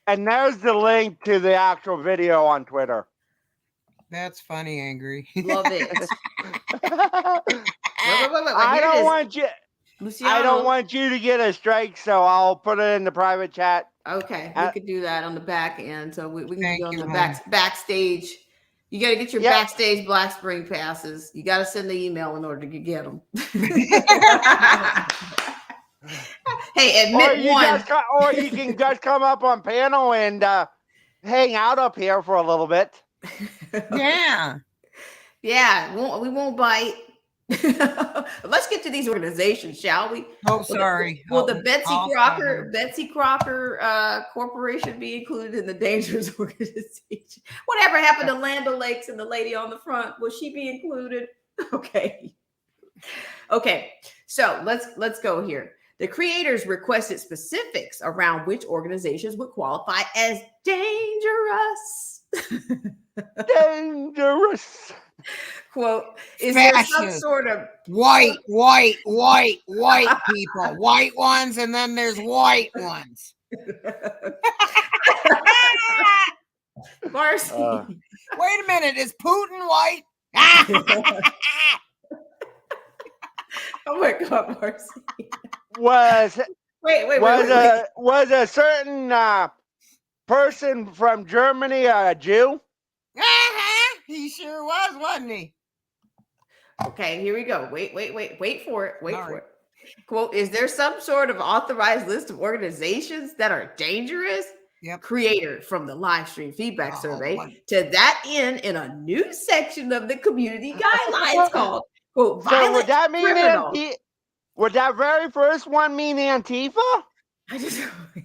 And there's the link to the actual video on Twitter. That's funny, Angry. Love it. Wait, I here it don't is. want you. Luciano. I don't want you to get a strike, so I'll put it in the private chat. Okay, we could do that on the back end. So we can Thank do on you, the hon. backstage. You got to get your Yep. backstage Black Spring passes. You got to send the email in order to get them. Hey, admit one. Or you can just come up on panel and hang out up here for a little bit. Yeah. Yeah, we won't bite. Let's get to these organizations, shall we? Oh, sorry. Will the Oh, Betsy Crocker Corporation be included in the dangerous organization? Whatever happened to Land O'Lakes and the lady on the front? Will she be included? Okay. So let's go here. The creators requested specifics around which organizations would qualify as dangerous. Dangerous. Quote, is there some Fascist. sort of white people. White ones, and then there's white ones. Marcy? Wait a minute, is Putin white? Oh my God, Marcy. Was Wait. a certain person from Germany a Jew? He sure was, wasn't he? Okay, here we go. Wait for it. Wait All for right. it. Quote, is there some sort of authorized list of organizations that are dangerous? Yep. Creator from the live stream feedback survey. what? To that end, in a new section of the community guidelines called, quote, So violent would that mean criminal. would that very first one mean Antifa? I just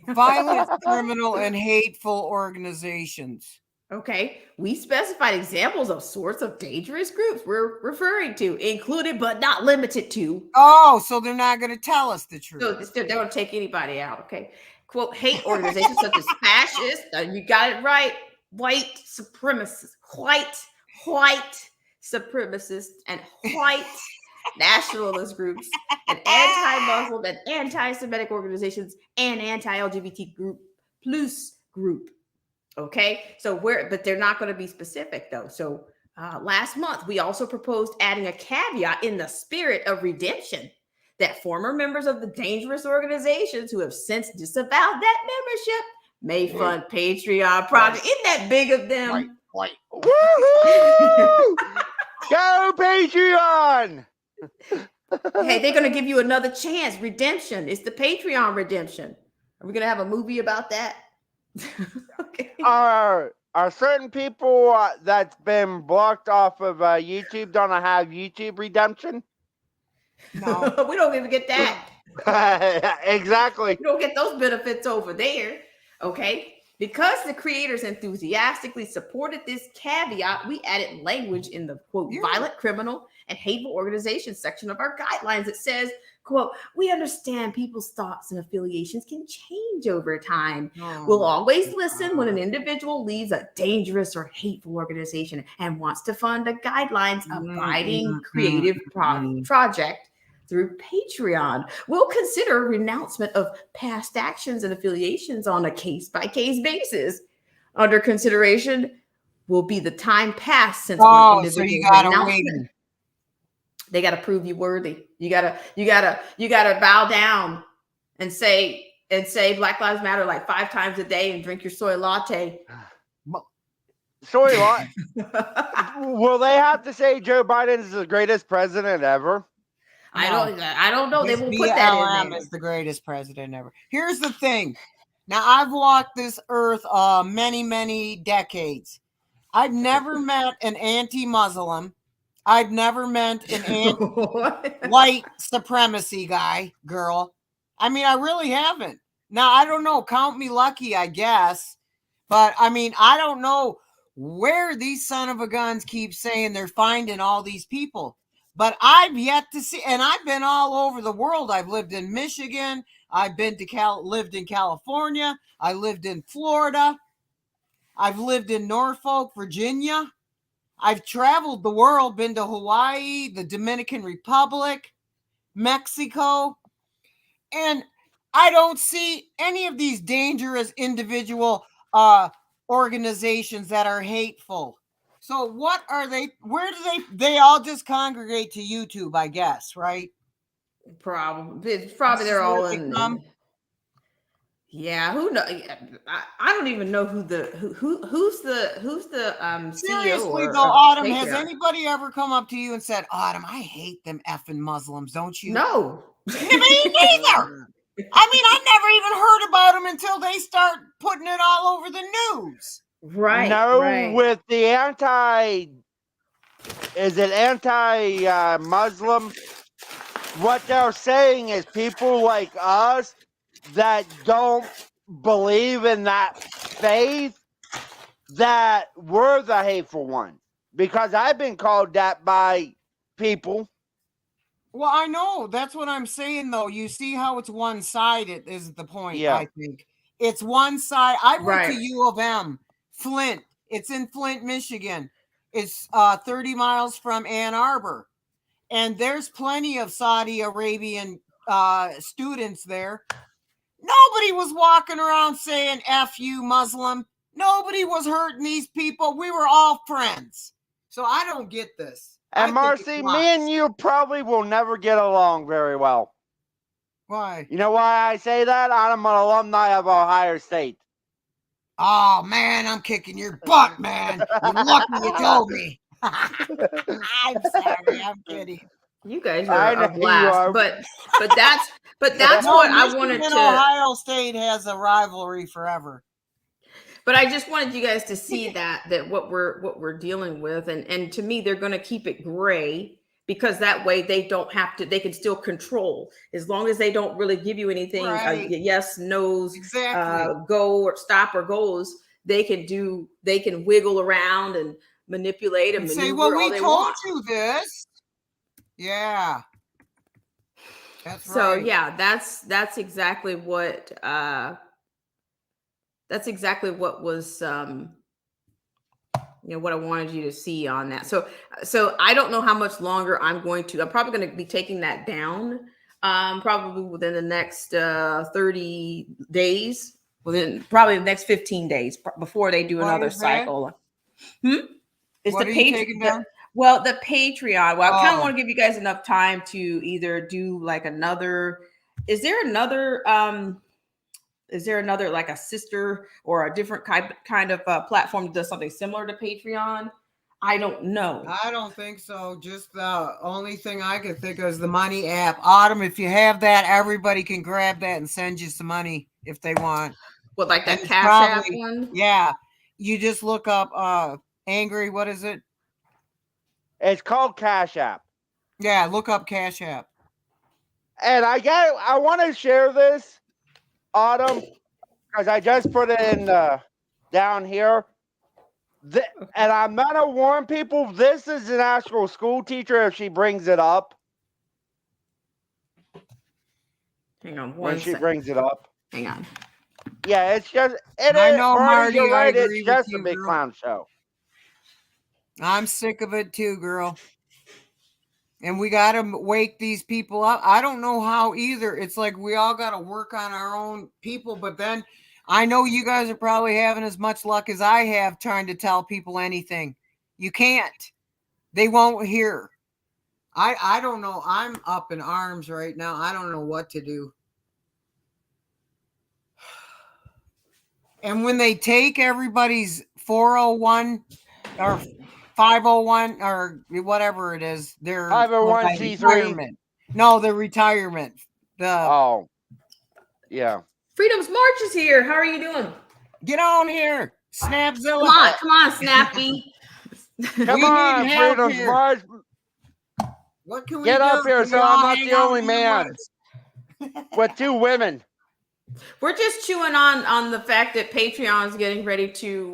Violent, criminal, and hateful organizations. Okay, we specified examples of sorts of dangerous groups we're referring to, included but not limited to. Oh, so they're not going to tell us the truth. So they don't take anybody out. Okay, quote, hate organizations such as fascist. You got it right. White supremacists, white supremacists, and white nationalist groups, and anti-Muslim and anti-Semitic organizations, and anti-LGBT group plus group. Okay, but they're not going to be specific though. So last month, we also proposed adding a caveat in the spirit of redemption that former members of the dangerous organizations who have since disavowed that membership may fund Patreon projects. Isn't that big of them? Woohoo! Go Patreon! Hey, they're going to give you another chance. Redemption. It's the Patreon redemption. Are we going to have a movie about that? Okay. Are certain people that's been blocked off of YouTube don't have YouTube redemption? No. We don't even get that. Exactly. You don't get those benefits over there. Okay. Because the creators enthusiastically supported this caveat, we added language in the quote, violent, criminal, and hateful organizations section of our guidelines that says, quote, we understand people's thoughts and affiliations can change over time. We'll always listen when an individual leads a dangerous or hateful organization and wants to fund a guidelines abiding creative project through Patreon. We'll consider renouncement of past actions and affiliations on a case-by-case basis. Under consideration will be the time passed since one so you individual gotta renouncement. wait. They got to prove you worthy. You gotta bow down and say Black Lives Matter like 5 times a day and drink your soy latte. Soy latte. Will they have to say Joe Biden is the greatest president ever? I don't know. They This will put that in BLM there. is the greatest president ever. Here's the thing. Now, I've walked this earth many, many decades. I've never met an anti-Muslim. I've never met an anti-white supremacy guy, girl. I mean, I really haven't. Now, I don't know. Count me lucky, I guess. But, I mean, I don't know where these son of a guns keep saying they're finding all these people. But I've yet to see, and I've been all over the world. I've lived in Michigan. I've been to lived in California. I lived in Florida. I've lived in Norfolk, Virginia. I've traveled the world, been to Hawaii, the Dominican Republic, Mexico. And I don't see any of these dangerous individual organizations that are hateful. So what are they? Where do they all just congregate to YouTube, I guess, right? Probably This they're is all where they in. come? Yeah, who know? I don't even know who's the CEO. Seriously or though, Autumn, Patreon. has anybody ever come up to you and said, Autumn, I hate them effing Muslims, don't you? No. Me neither. I mean, I never even heard about them until they start putting it all over the news. Right. No, right. with the anti-Muslim? What they're saying is people like us that don't believe in that faith, that we're the hateful ones. Because I've been called that by people. Well, I know. That's what I'm saying, though. You see how it's one-sided is the point, Yeah. I think. It's one side. I went to Right. U of M, Flint. It's in Flint, Michigan. It's 30 miles from Ann Arbor. And there's plenty of Saudi Arabian students there. Nobody was walking around saying, F you, Muslim. Nobody was hurting these people. We were all friends. So I don't get this. And I think it's Marcy, me lies. and you probably will never get along very well. Why? You know why I say that? I'm an alumni of Ohio State. Oh, man, I'm kicking your butt, man. You're lucky you told me. I'm sorry. I'm kidding. You guys I are know a you blast. are. But that's No, what I Michigan wanted and to. Ohio State has a rivalry forever. But I just wanted you guys to see that what we're dealing with, and to me, they're going to keep it gray because that way they don't have to. They can still control as long as they don't really give you anything. Right. Yes, no's, Exactly. go or stop or goes. They can wiggle around and manipulate and And maneuver say, well, all we they told want. you this. Yeah. That's So right. yeah, that's exactly what was what I wanted you to see on that. So I don't know how much longer I'm probably going to be taking that down probably within the next 30 days, within probably the next 15 days before they do Why another is that? cycle. It's What the are you page taking down? well, the Patreon. Well, I kind of Oh. want to give you guys enough time to either do like another. Is there another like a sister or a different kind of platform that does something similar to Patreon? I don't know. I don't think so. Just the only thing I could think of is the money app. Autumn, if you have that, everybody can grab that and send you some money if they want. What, like that And it's Cash App probably- one? Yeah. You just look up Angry, what is it? It's called Cash App. Yeah, look up Cash App. And I want to share this, Autumn, because I just put it in down here. And I'm gonna warn people, this is an actual school teacher if she brings it up. Hang on When one she second. brings it up. Hang on. Yeah, it's just I know, Marty, you're right, I agree it's with just you, a big girl. clown show. I'm sick of it too, girl. And we got to wake these people up. I don't know how either. It's like we all got to work on our own people. But then I know you guys are probably having as much luck as I have trying to tell people anything. You can't. They won't hear. I don't know. I'm up in arms right now. I don't know what to do. And when they take everybody's 401 or 501 or whatever it is, their 501c3. retirement. No, the retirement. Oh, yeah. Freedom's March is here. How are you doing? Get on here, Snapzilla. Come on, Snappy. Come We on, need help Freedom's here. March. What can we Get do? up here Can so we I'm all not hang the out only in the man woods? with 2 women. We're just chewing on the fact that Patreon is getting ready to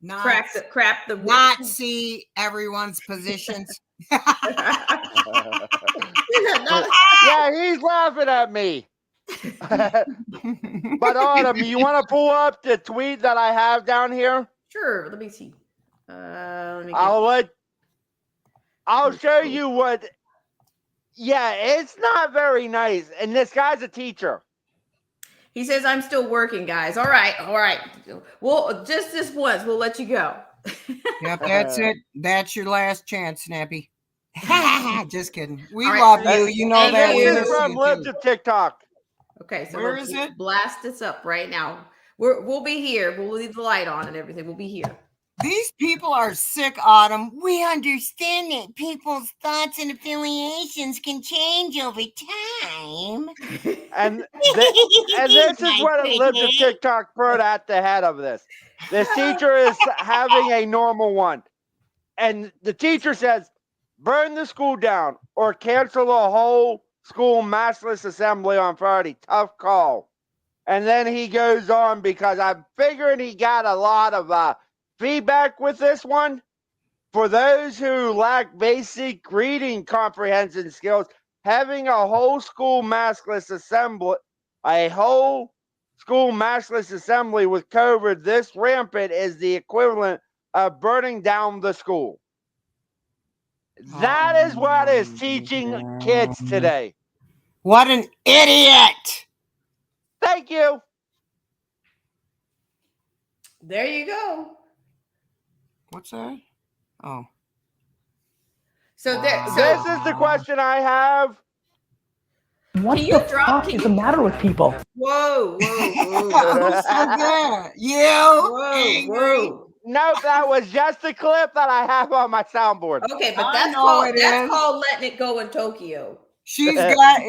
Not, crap the not see everyone's positions. Yeah, he's laughing at me. But Autumn, you want to pull up the tweet that I have down here? Sure. Let me see. Let me get, I'll show you what. Yeah, it's not very nice. And this guy's a teacher. he says I'm still working, guys. All right. Well, just this once, we'll let you go. Yep, that's it. That's your last chance, Snappy. Just kidding. We All right, love so you. this- You know and that. this We is miss from you Live too. to TikTok. Okay, so Where let's is it? blast this up right now. We'll be here. We'll leave the light on and everything. We'll be here. These people are sick, Autumn. We understand that people's thoughts and affiliations can change over time. And this is what it Live to TikTok put at the head of this. This teacher is having a normal one. And the teacher says, burn the school down or cancel the whole school massless assembly on Friday. Tough call. And then he goes on because I'm figuring he got a lot of feedback with this one. For those who lack basic reading comprehension skills, having a whole school maskless assembly, with COVID this rampant is the equivalent of burning down the school. That is what is teaching kids today. What an idiot! Thank you. There you go. What's that? Oh. So there. So This is the question I have. What Can you the drop- fuck can is you- the matter with people? whoa. Who said that? You? Whoa. Nope, that was just the clip that I have on my soundboard. Okay, but I that's know called it that's is. called letting it go in Tokyo. She's got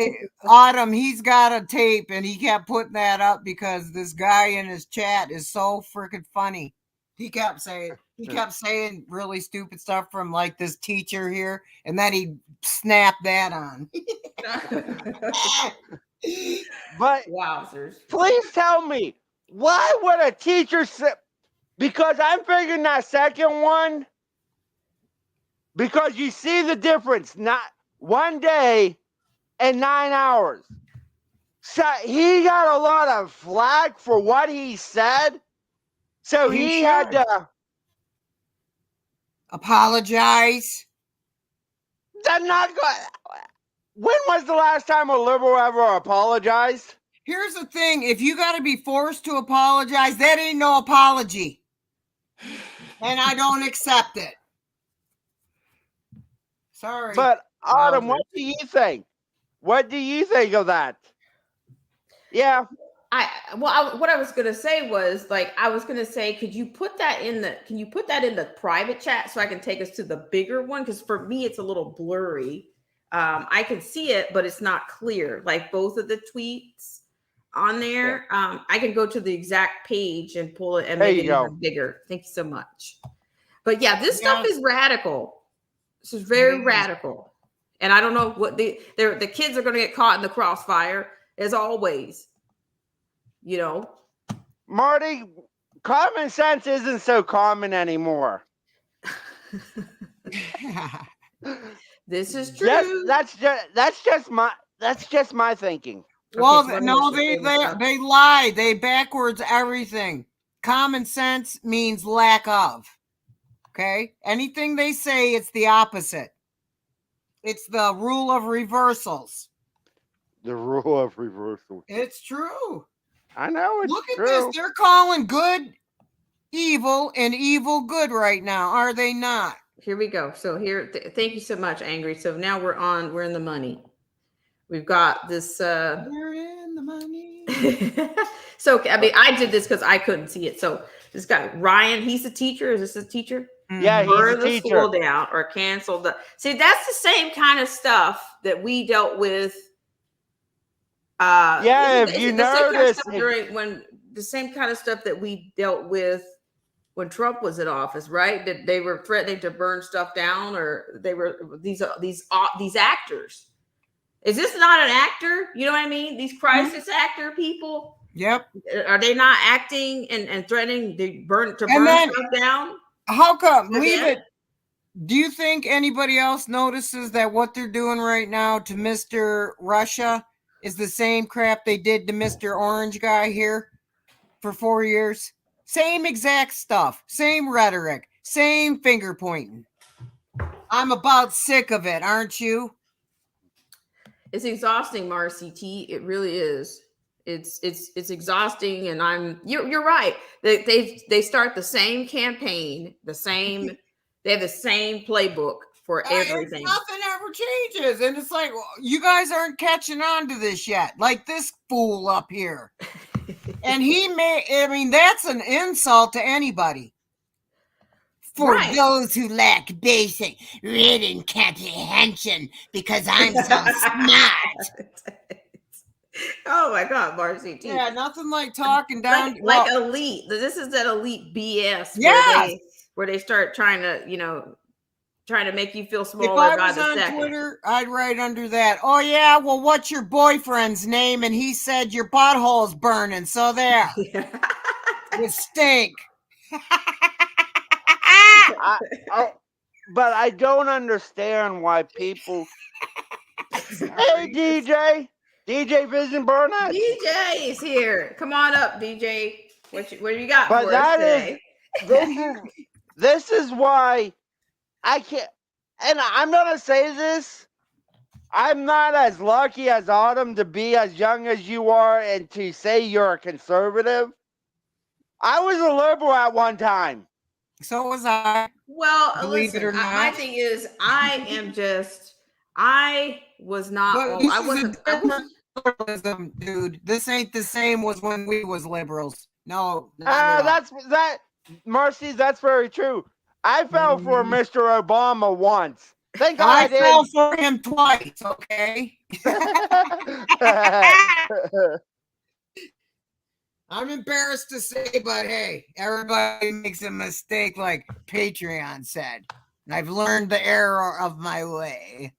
Autumn. He's got a tape, and he kept putting that up because this guy in his chat is so freaking funny. He kept saying really stupid stuff from like this teacher here, and then he snapped that on. But Wowzers. please tell me, why would a teacher say? Because I'm figuring that second one, because you see the difference, not one day and 9 hours. So he got a lot of flack for what he said. So he had to. Apologize. They're not going. When was the last time a liberal ever apologized? Here's the thing: if you got to be forced to apologize, that ain't no apology, and I don't accept it. Sorry. But Autumn, Wowzers. what do you think? What do you think of that? Yeah. What I was gonna say was could you put that in the private chat so I can take us to the bigger one? Because for me it's a little blurry. I can see it, but it's not clear. Like both of the tweets on there. I can go to the exact page and pull it and There make you it go. even bigger. Thank you so much. But yeah, this stuff is radical. This is very radical. And I don't know what the kids are going to get caught in the crossfire as always. You know, Marty, common sense isn't so common anymore. this is true. That's just my thinking. Well, so let me no, look at this up. they lie. They backwards everything. Common sense means lack of. Okay? Anything they say, it's the opposite. It's the rule of reversals. The rule of reversal. It's true. I know it's Look at true. this. They're calling good evil and evil good right now, are they not? Here we go. So here, thank you so much, Angry. So now we're in the money. We've got this. We're in the money. So I mean, I did this because I couldn't see it. So this guy Ryan, he's a teacher. Is this a teacher? Yeah, Mhm. he's a Burn the teacher. school down or cancel the. See, that's the same kind of stuff that we dealt with. Yeah, it's if you the same kind of notice, stuff during when the same kind of stuff that we dealt with when Trump was in office, right? That they were threatening to burn stuff down, or they were these actors. Is this not an actor? You know what I mean? These crisis actor people, Yep. are they not acting and threatening to burn then- stuff down? How come? They're Leave dead? it. Do you think anybody else notices that what they're doing right now to Mr. Russia is the same crap they did to Mr. Orange guy here for 4 years? Same exact stuff, same rhetoric, same finger pointing. I'm about sick of it, aren't you? It's exhausting, Marcy T. It really is. It's exhausting, and you're right. They start the same campaign, they have the same playbook for everything. Nothing ever changes, and it's like, well, you guys aren't catching on to this yet. Like this fool up here, and that's an insult to anybody. For Right. those who lack basic reading comprehension, because I'm so smart. Oh my God, Marcy T. Yeah, nothing like talking down. Like elite. This is that elite BS. Yes. Where they start trying to make you feel If smaller I by was the on second. Twitter, I'd write under that, oh yeah, well, what's your boyfriend's name? And he said your butthole's burning. So there. You stink. But I don't understand why people. Hey, DJ Vision Burnett. DJ is here. Come on up, DJ. What do you got But for that us today? this is why I can't. And I'm gonna say this. I'm not as lucky as Autumn to be as young as you are and to say you're a conservative. I was a liberal at one time. So was I. Well, Believe it listen, or my not. thing is, I was not. But I wasn't. liberalism, dude. This ain't the same as when we was liberals. No. not at all. Marcy, that's very true. I fell for Mr. Obama once. Thank God I I fell for him twice, okay? did. I'm embarrassed to say, but hey, everybody makes a mistake, like Patreon said. And I've learned the error of my way.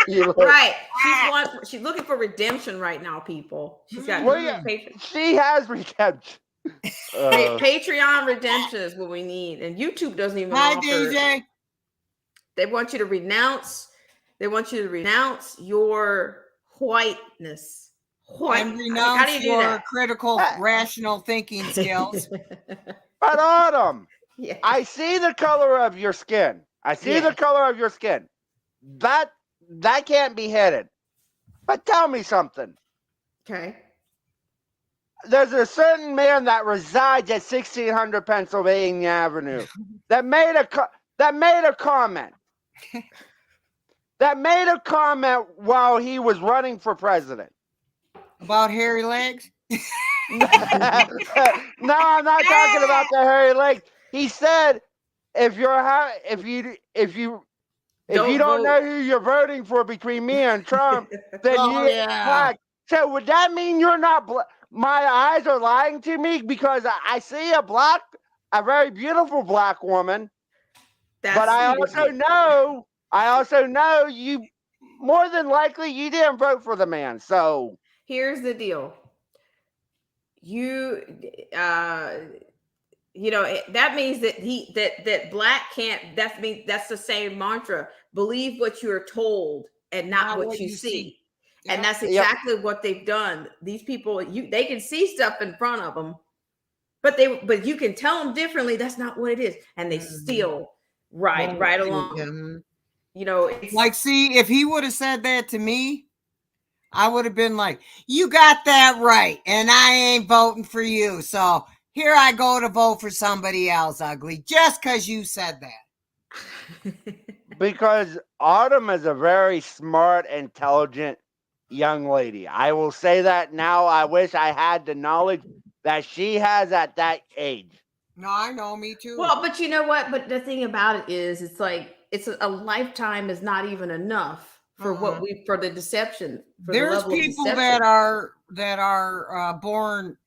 Right. She's looking for redemption right now, people. She's got She has redemption. Patreon redemption is what we need, and YouTube doesn't even Hi, offer. DJ. They want you to renounce. They want you to renounce your whiteness. And renounce your critical, rational thinking skills. But Autumn, Yeah. I see the color of your skin. The color of your skin. That can't be hidden. But tell me something. Okay. There's a certain man that resides at 1600 Pennsylvania Avenue that made a comment. That made a comment while he was running for president. About hairy legs? No, I'm not talking about the hairy legs. He said, if you don't know who you're voting for between me and Trump, then you ain't black. So would that mean you're not black? My eyes are lying to me because I see a very beautiful black woman. But I also know you more than likely you didn't vote for the man. So here's the deal. That means that black can't. That's the same mantra. Believe what you are told and not what you see. Yep. And that's exactly what they've done. These people, they can see stuff in front of them, but you can tell them differently. That's not what it is, and they still right along. It's Like, see, if he would have said that to me, I would have been like, you got that right, and I ain't voting for you. So here I go to vote for somebody else, ugly, just because you said that. because Autumn is a very smart, intelligent young lady. I will say that now. I wish I had the knowledge that she has at that age. No, I know, me too. Well, but you know what? But the thing about it is, it's like it's a lifetime is not even enough for what we for the deception. For the There's level of people deception. that are born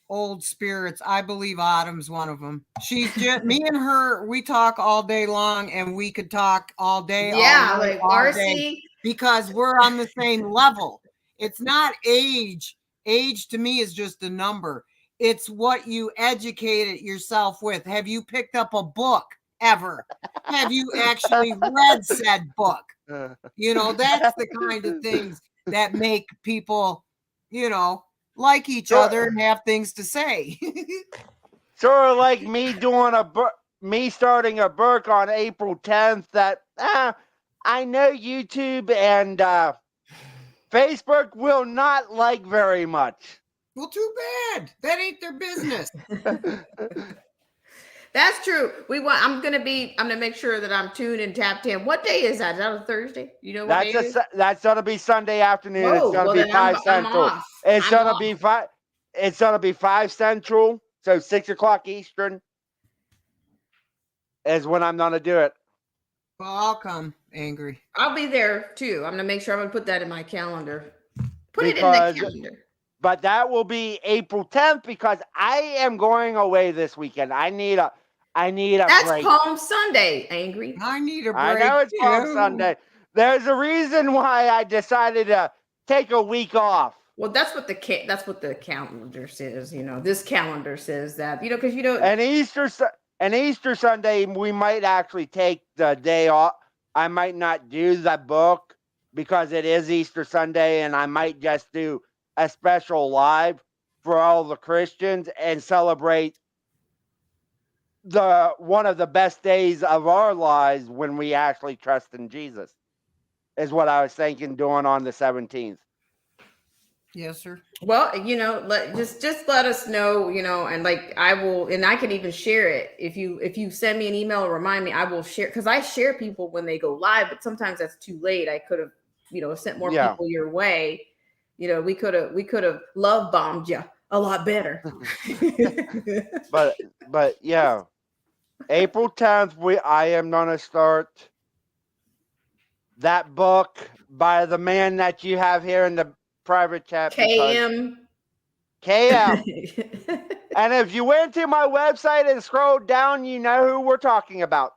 old spirits. I believe Autumn's one of them. She's just me and her. We talk all day long, and we could talk all day. Yeah, all night, like all day, Marcy. because we're on the same level. It's not age. Age to me is just a number. It's what you educated yourself with. Have you picked up a book ever? Have you actually read said book? You know, that's the kind of things that make people, you know, like each other and have things to say. Sort of like me doing me starting a book on April 10th that I know YouTube and Facebook will not like very much. Well, too bad. That ain't their business. That's true. I'm gonna make sure that I'm tuned and tapped in. What day is that? Is that a Thursday? You know what day it is? That's gonna be Sunday afternoon. Whoa, it's gonna well, be then 5 I'm Central. off. It's I'm gonna off. be 5. It's gonna be 5 Central, so 6 o'clock Eastern is when I'm gonna do it. Well, I'll come, Angry. I'll be there too. I'm gonna make sure I'm gonna put that in my calendar. Put it in Because- the calendar. But that will be April 10th because I am going away this weekend. I need a That's break. Palm Sunday, Angry. I need a break. I know it's Palm too. Sunday. There's a reason why I decided to take a week off. Well, that's what the calendar says. You know, this calendar says that. You know, because you know. And Easter Sunday, we might actually take the day off. I might not do the book because it is Easter Sunday, and I might just do a special live for all the Christians and celebrate one of the best days of our lives when we actually trust in Jesus, is what I was thinking doing on the 17th. Yes, sir. Well, you know, just let us know, you know, and like I will, and I can even share it if you send me an email or remind me, I will share, because I share people when they go live, but sometimes that's too late. I could have, you know, sent more people your way. You know, we could have love bombed you a lot better. But yeah, April 10th, I am gonna start that book by the man that you have here in the private chat. KM. And if you went to my website and scrolled down, you know who we're talking about.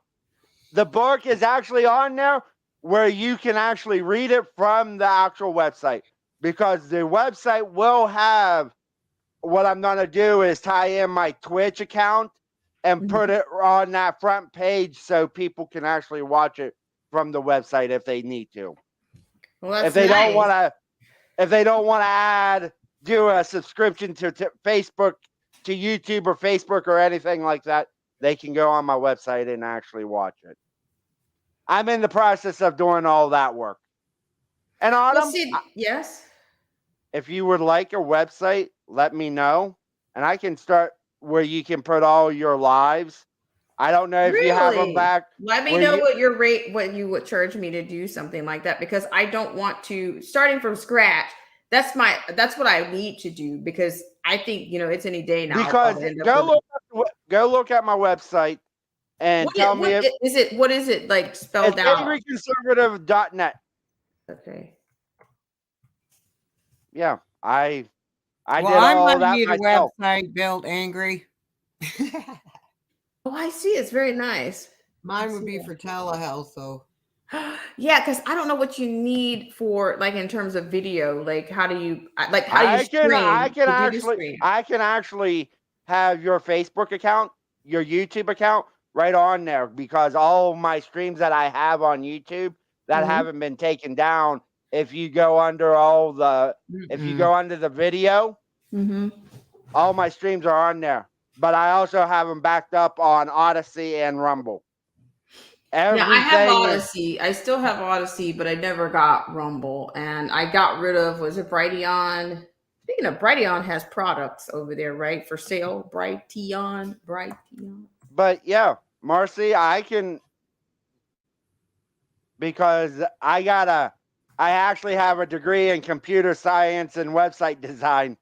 The book is actually on there where you can actually read it from the actual website, because the website will have, what I'm going to do is tie in my Twitch account and put it on that front page so people can actually watch it from the website if they need to. Well, that's if they nice. don't want to do a subscription to Facebook, to YouTube or Facebook or anything like that, they can go on my website and actually watch it. I'm in the process of doing all that work. And Autumn, yes, if you would like a website, let me know, and I can start where you can put all your lives. I don't know if you have them back. Let me know what your rate, what you would charge me to do something like that, because I don't want to starting from scratch. That's what I need to do, because I think, you know, it's any day now. Because go look at my website and tell me if what is it like spelled it's out? angryconservative.net. Okay. Yeah, I did I'm all gonna that need myself. a website built, Angry. Oh, I see. It's very nice. Mine would be for telehealth, though. Yeah, because I don't know what you need for, like, in terms of video. Like, how do you stream? I can actually have your Facebook account, your YouTube account right on there, because all my streams that I have on YouTube that haven't been taken down, if you go under if you go under the video, all my streams are on there. But I also have them backed up on Odyssey and Rumble. Yeah, I have Odyssey. I still have Odyssey, but I never got Rumble. And I got rid of, was it Brighteon? Speaking of, Brighteon has products over there, right? For sale. Brighteon. But yeah, Marcy, I can, because I got I actually have a degree in computer science and website design.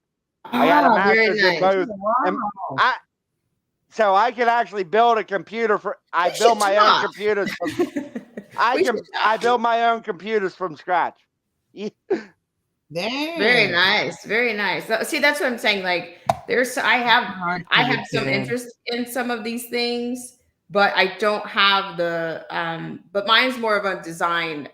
I got a Ah, very master's in nice. both. And so I can actually build a computer I We build should my own talk. computers from We should I talk. build my own computers from scratch. Dang. Very nice, very nice. See, that's what I'm saying. Like, I have some interest in some of these things, but I don't have the. But mine's more of a design,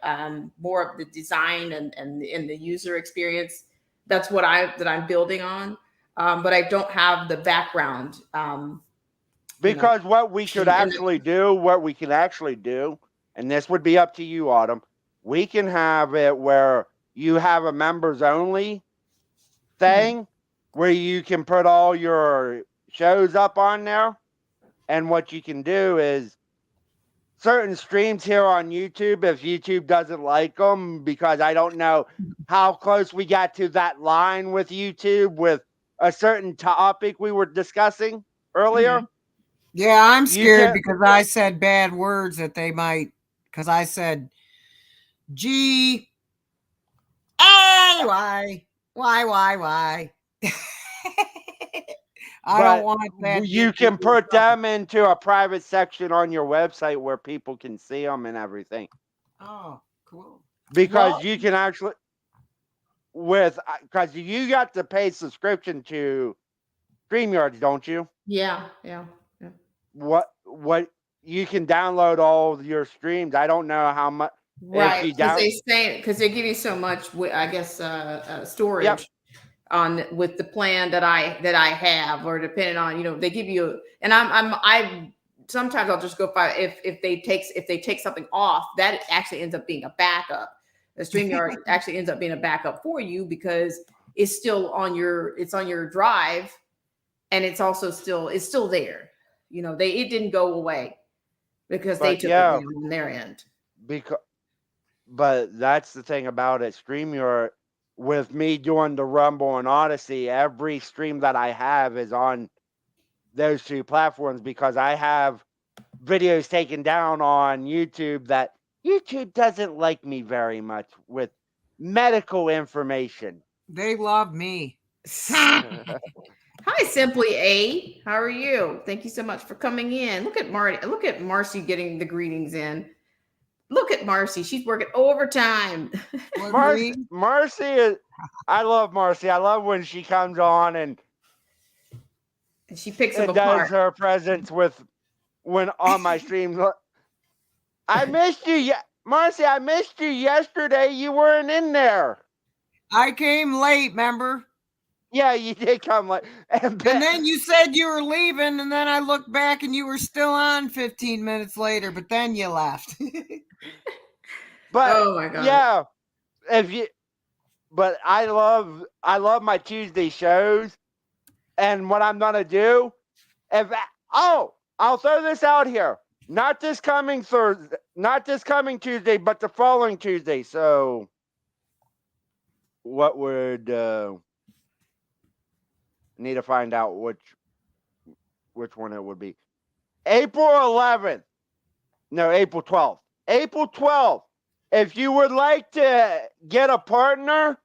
more of the design and the user experience. That's what I'm building on. But I don't have the background. Because what we could and- actually do, and this would be up to you, Autumn, we can have it where you have a members only thing where you can put all your shows up on there. And what you can do is certain streams here on YouTube, if YouTube doesn't like them, because I don't know how close we got to that line with YouTube with a certain topic we were discussing earlier. Yeah, I'm You scared can't- because I said bad words that they might. Because I said, G. Why? I But don't want that. you can put them into a private section on your website where people can see them and everything. Oh, cool. Because Well- you can actually because you got to pay subscription to StreamYard, don't you? Yeah. What you can download all of your streams. I don't know how much. Right, you because they give you so much, I guess, storage with the plan that I have, or depending on, they give you, and I sometimes I'll just go if they take something off, that actually ends up being a backup. The StreamYard actually ends up being a backup for you because it's still on your drive, and it's also still there. It didn't go away because they took it down on their end. But that's the thing about it. StreamYard, with me doing the Rumble and Odyssey, every stream that I have is on those two platforms because I have videos taken down on YouTube that YouTube doesn't like me very much with medical information. They love me. Hi, Simply A. How are you? Thank you so much for coming in. Look at Marcy getting the greetings in. Look at Marcy. She's working overtime. Marcy is. I love Marcy. I love when she comes on and she picks up and a does part. her presence when on my stream. I missed you, Marcy. I missed you yesterday. You weren't in there. I came late, remember? Yeah, you did come late. And then you said you were leaving, and then I looked back and you were still on 15 minutes later, but then you left. But oh my god. Yeah. But I love my Tuesday shows. And what I'm gonna do, I'll throw this out here. Not this coming Tuesday, but the following Tuesday. So what would need to find out which one it would be. April 11th. No, April 12th. April 12th. If you would like to get a partner,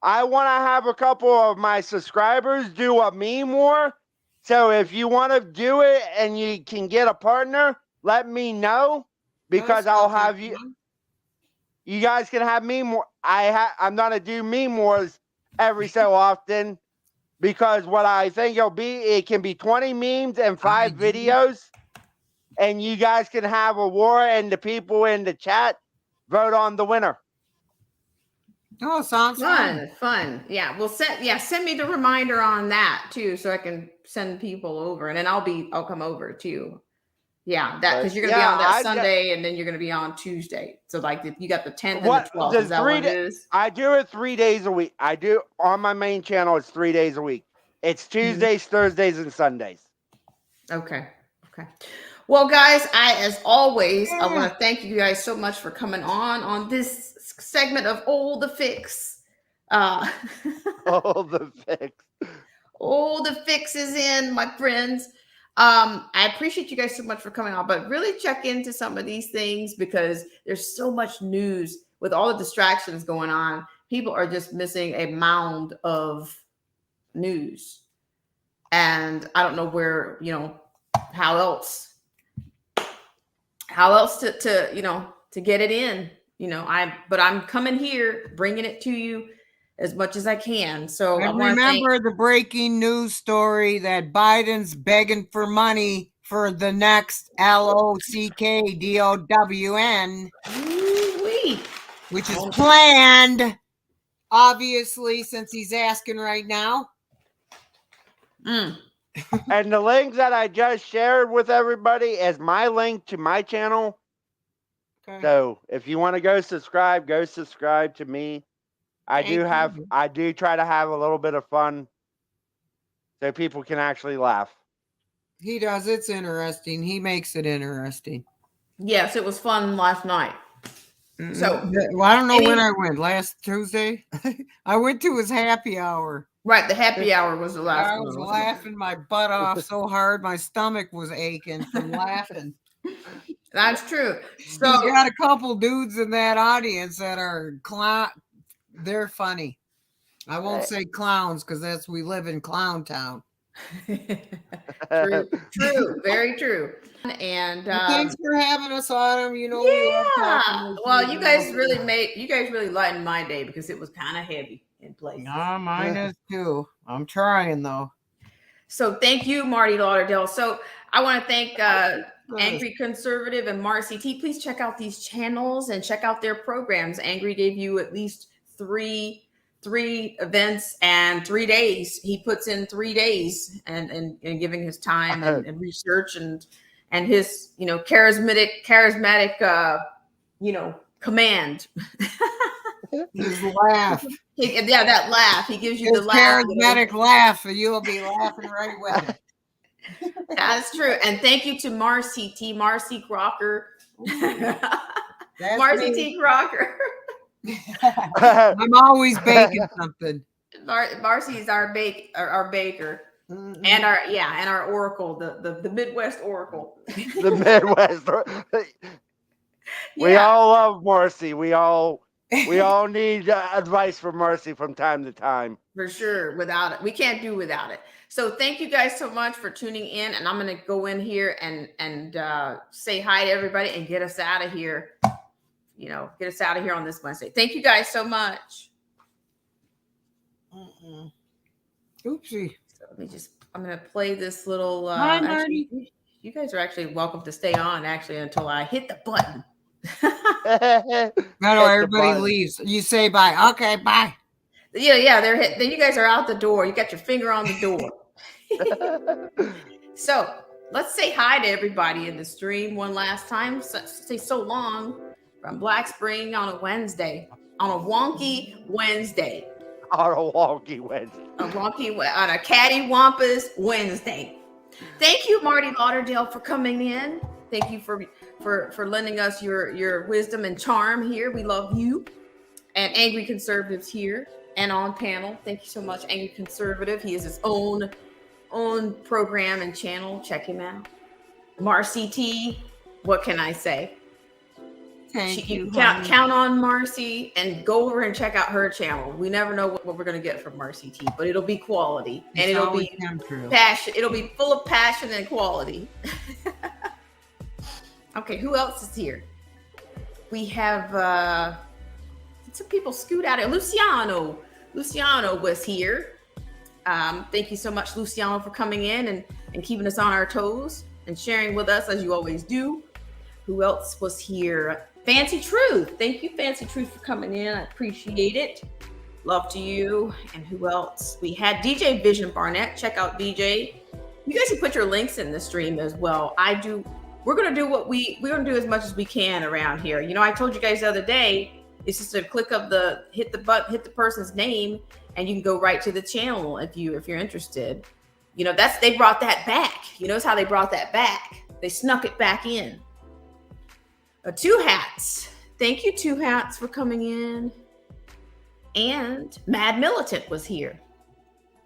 I want to have a couple of my subscribers do a meme war. So if you want to do it and you can get a partner, let me know because I'll have you. You guys can have meme war. I'm gonna do meme wars every so often because what I think it can be 20 memes and 5 videos, and you guys can have a war and the people in the chat vote on the winner. Oh, sounds fun. Yeah, well, send me the reminder on that too, so I can send people over, and then I'll come over too. Yeah, because you're gonna be on that Sunday, and then you're gonna be on Tuesday. So like, you got the 10th and the 12th. Is that what it is? I do it 3 days a week. I do on my main channel. It's 3 days a week. It's Tuesdays, Thursdays, and Sundays. Okay. Well, guys, as always, I want to thank you guys so much for coming on this segment of All the Fix. All the Fix. All the Fix is in, my friends. I appreciate you guys so much for coming on, but really check into some of these things because there's so much news with all the distractions going on, people are just missing a mound of news. And I don't know where, how else to get it in, but I'm coming here, bringing it to you as much as I can. So I And want to thank. remember the breaking news story that Biden's begging for money for the next LOCKDOWN, Ooh-wee. which is planned, obviously, since he's asking right now. Mm. And the link that I just shared with everybody is my link to my channel. Okay. So if you want to go subscribe to me. I do try to have a little bit of fun so people can actually laugh. He does. It's interesting. He makes it interesting. Yes, it was fun last night. So well, I don't know when I went. Last Tuesday, I went to his happy hour. Right, the happy hour was the last I one. was laughing my butt off so hard, my stomach was aching from laughing. That's true. So You got a couple dudes in that audience that are they're funny. I won't say clowns because we live in Clown Town. true, very true. And thanks for having us on them. We love talking with well, you guys really lightened my day because it was kind of heavy in place. No, mine is too. I'm trying though. So thank you, Marty Lauderdale. So I want to thank Angry Conservative and Marcy T. Please check out these channels and check out their programs. Angry gave you at least three events and 3 days. He puts in 3 days and giving his time and research and his charismatic command. His laugh. That laugh. He gives you His the laugh. charismatic laugh, and you'll be laughing right with it. That's true. And thank you to Marcy Crocker. Marcy T. Crocker. I'm always baking something. Marcy is our baker. Mm-hmm. And our oracle, the Midwest oracle. The Midwest. We all love Marcy. We all need advice from Marcy from time to time. For sure. Without it, we can't do without it. So thank you guys so much for tuning in. And I'm going to go in here and say hi to everybody and get us out of here. Get us out of here on this Wednesday. Thank you guys so much. Oopsie. So I'm going to play this little. Hi, Marty. You guys are actually welcome to stay on until I hit the button. No, everybody leaves. You say bye. Okay, bye. Yeah, then you guys are out the door. You got your finger on the door. So let's say hi to everybody in the stream one last time. Say so long from Black Spring on a Wednesday, on a wonky Wednesday. On a wonky Wednesday. On a cattywampus Wednesday. Thank you, Marty Lauderdale, for coming in. Thank you for lending us your wisdom and charm here. We love you. And Angry Conservatives here and on panel. Thank you so much, Angry Conservative. He has his own program and channel. Check him out. Marcy T. What can I say? Thank you. Count on Marcy and go over and check out her channel. We never know what we're going to get from Marcy T, but it'll be quality and it'll be passion. It'll be full of passion and quality. Okay, who else is here? We have some people scoot out of Luciano. Luciano was here. Thank you so much, Luciano, for coming in and keeping us on our toes and sharing with us as you always do. Who else was here? Fancy Truth. Thank you, Fancy Truth, for coming in. I appreciate it. Love to you. And who else? We had DJ Vision Barnett. Check out DJ. You guys can put your links in the stream as well. We're going to do we're going to do as much as we can around here. I told you guys the other day, it's just a click of hit the button, hit the person's name, and you can go right to the channel if you're interested. They brought that back. Notice how they brought that back. They snuck it back in. Two Hats. Thank you, Two Hats, for coming in. And Mad Militant was here.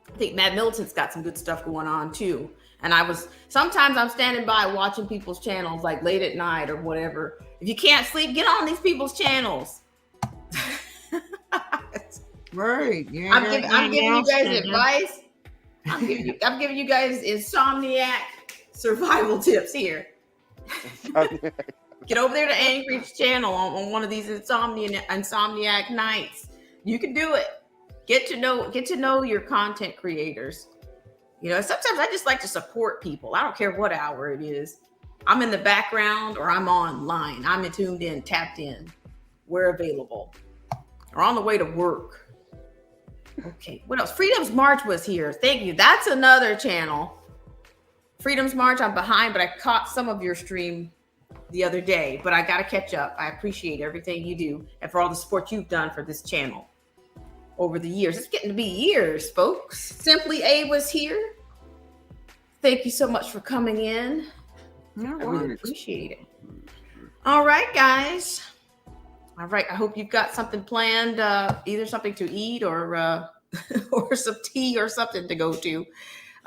I think Mad Militant's got some good stuff going on too. And sometimes I'm standing by watching people's channels like late at night or whatever. If you can't sleep, get on these people's channels. Right. You ain't I'm got giving you nothing guys else to do. advice. I'm giving you guys insomniac survival tips here. Get over there to Angry's channel on one of these insomniac nights. You can do it. Get to know your content creators. You know, sometimes I just like to support people. I don't care what hour it is. I'm in the background or I'm online. I'm tuned in, tapped in. We're available. Or on the way to work. Okay, what else? Freedom's March was here. Thank you. That's another channel. Freedom's March, I'm behind, but I caught some of your stream the other day, but I got to catch up. I appreciate everything you do and for all the support you've done for this channel over the years. It's getting to be years, folks. Simply A was here. Thank you so much for coming in. I really appreciate it. All right, guys. All right. I hope you've got something planned, either something to eat or or some tea or something to go to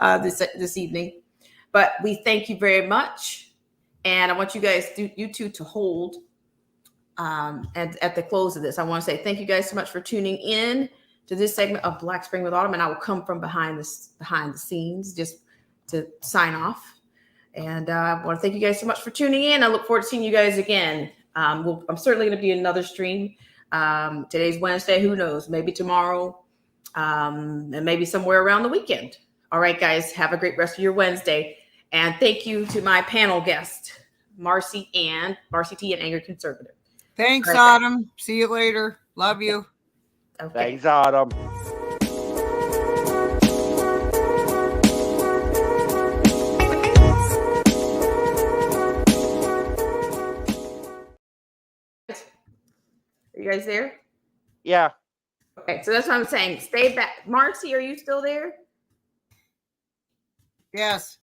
this evening. But we thank you very much, and I want you guys, you two, to hold. At the close of this, I want to say thank you guys so much for tuning in to this segment of Black Spring with Autumn, and I will come from behind the scenes just to sign off. And I want to thank you guys so much for tuning in. I look forward to seeing you guys again. I'm certainly going to be in another stream. Today's Wednesday. Who knows? Maybe tomorrow, and maybe somewhere around the weekend. All right, guys. Have a great rest of your Wednesday. And thank you to my panel guest, Marcy T. and Angry Conservative. Thanks, Right. Autumn. See you later. Love you. Okay. Thanks, Autumn. Are you guys there? Yeah. Okay, so that's what I'm saying. Stay back. Marcy, are you still there? Yes.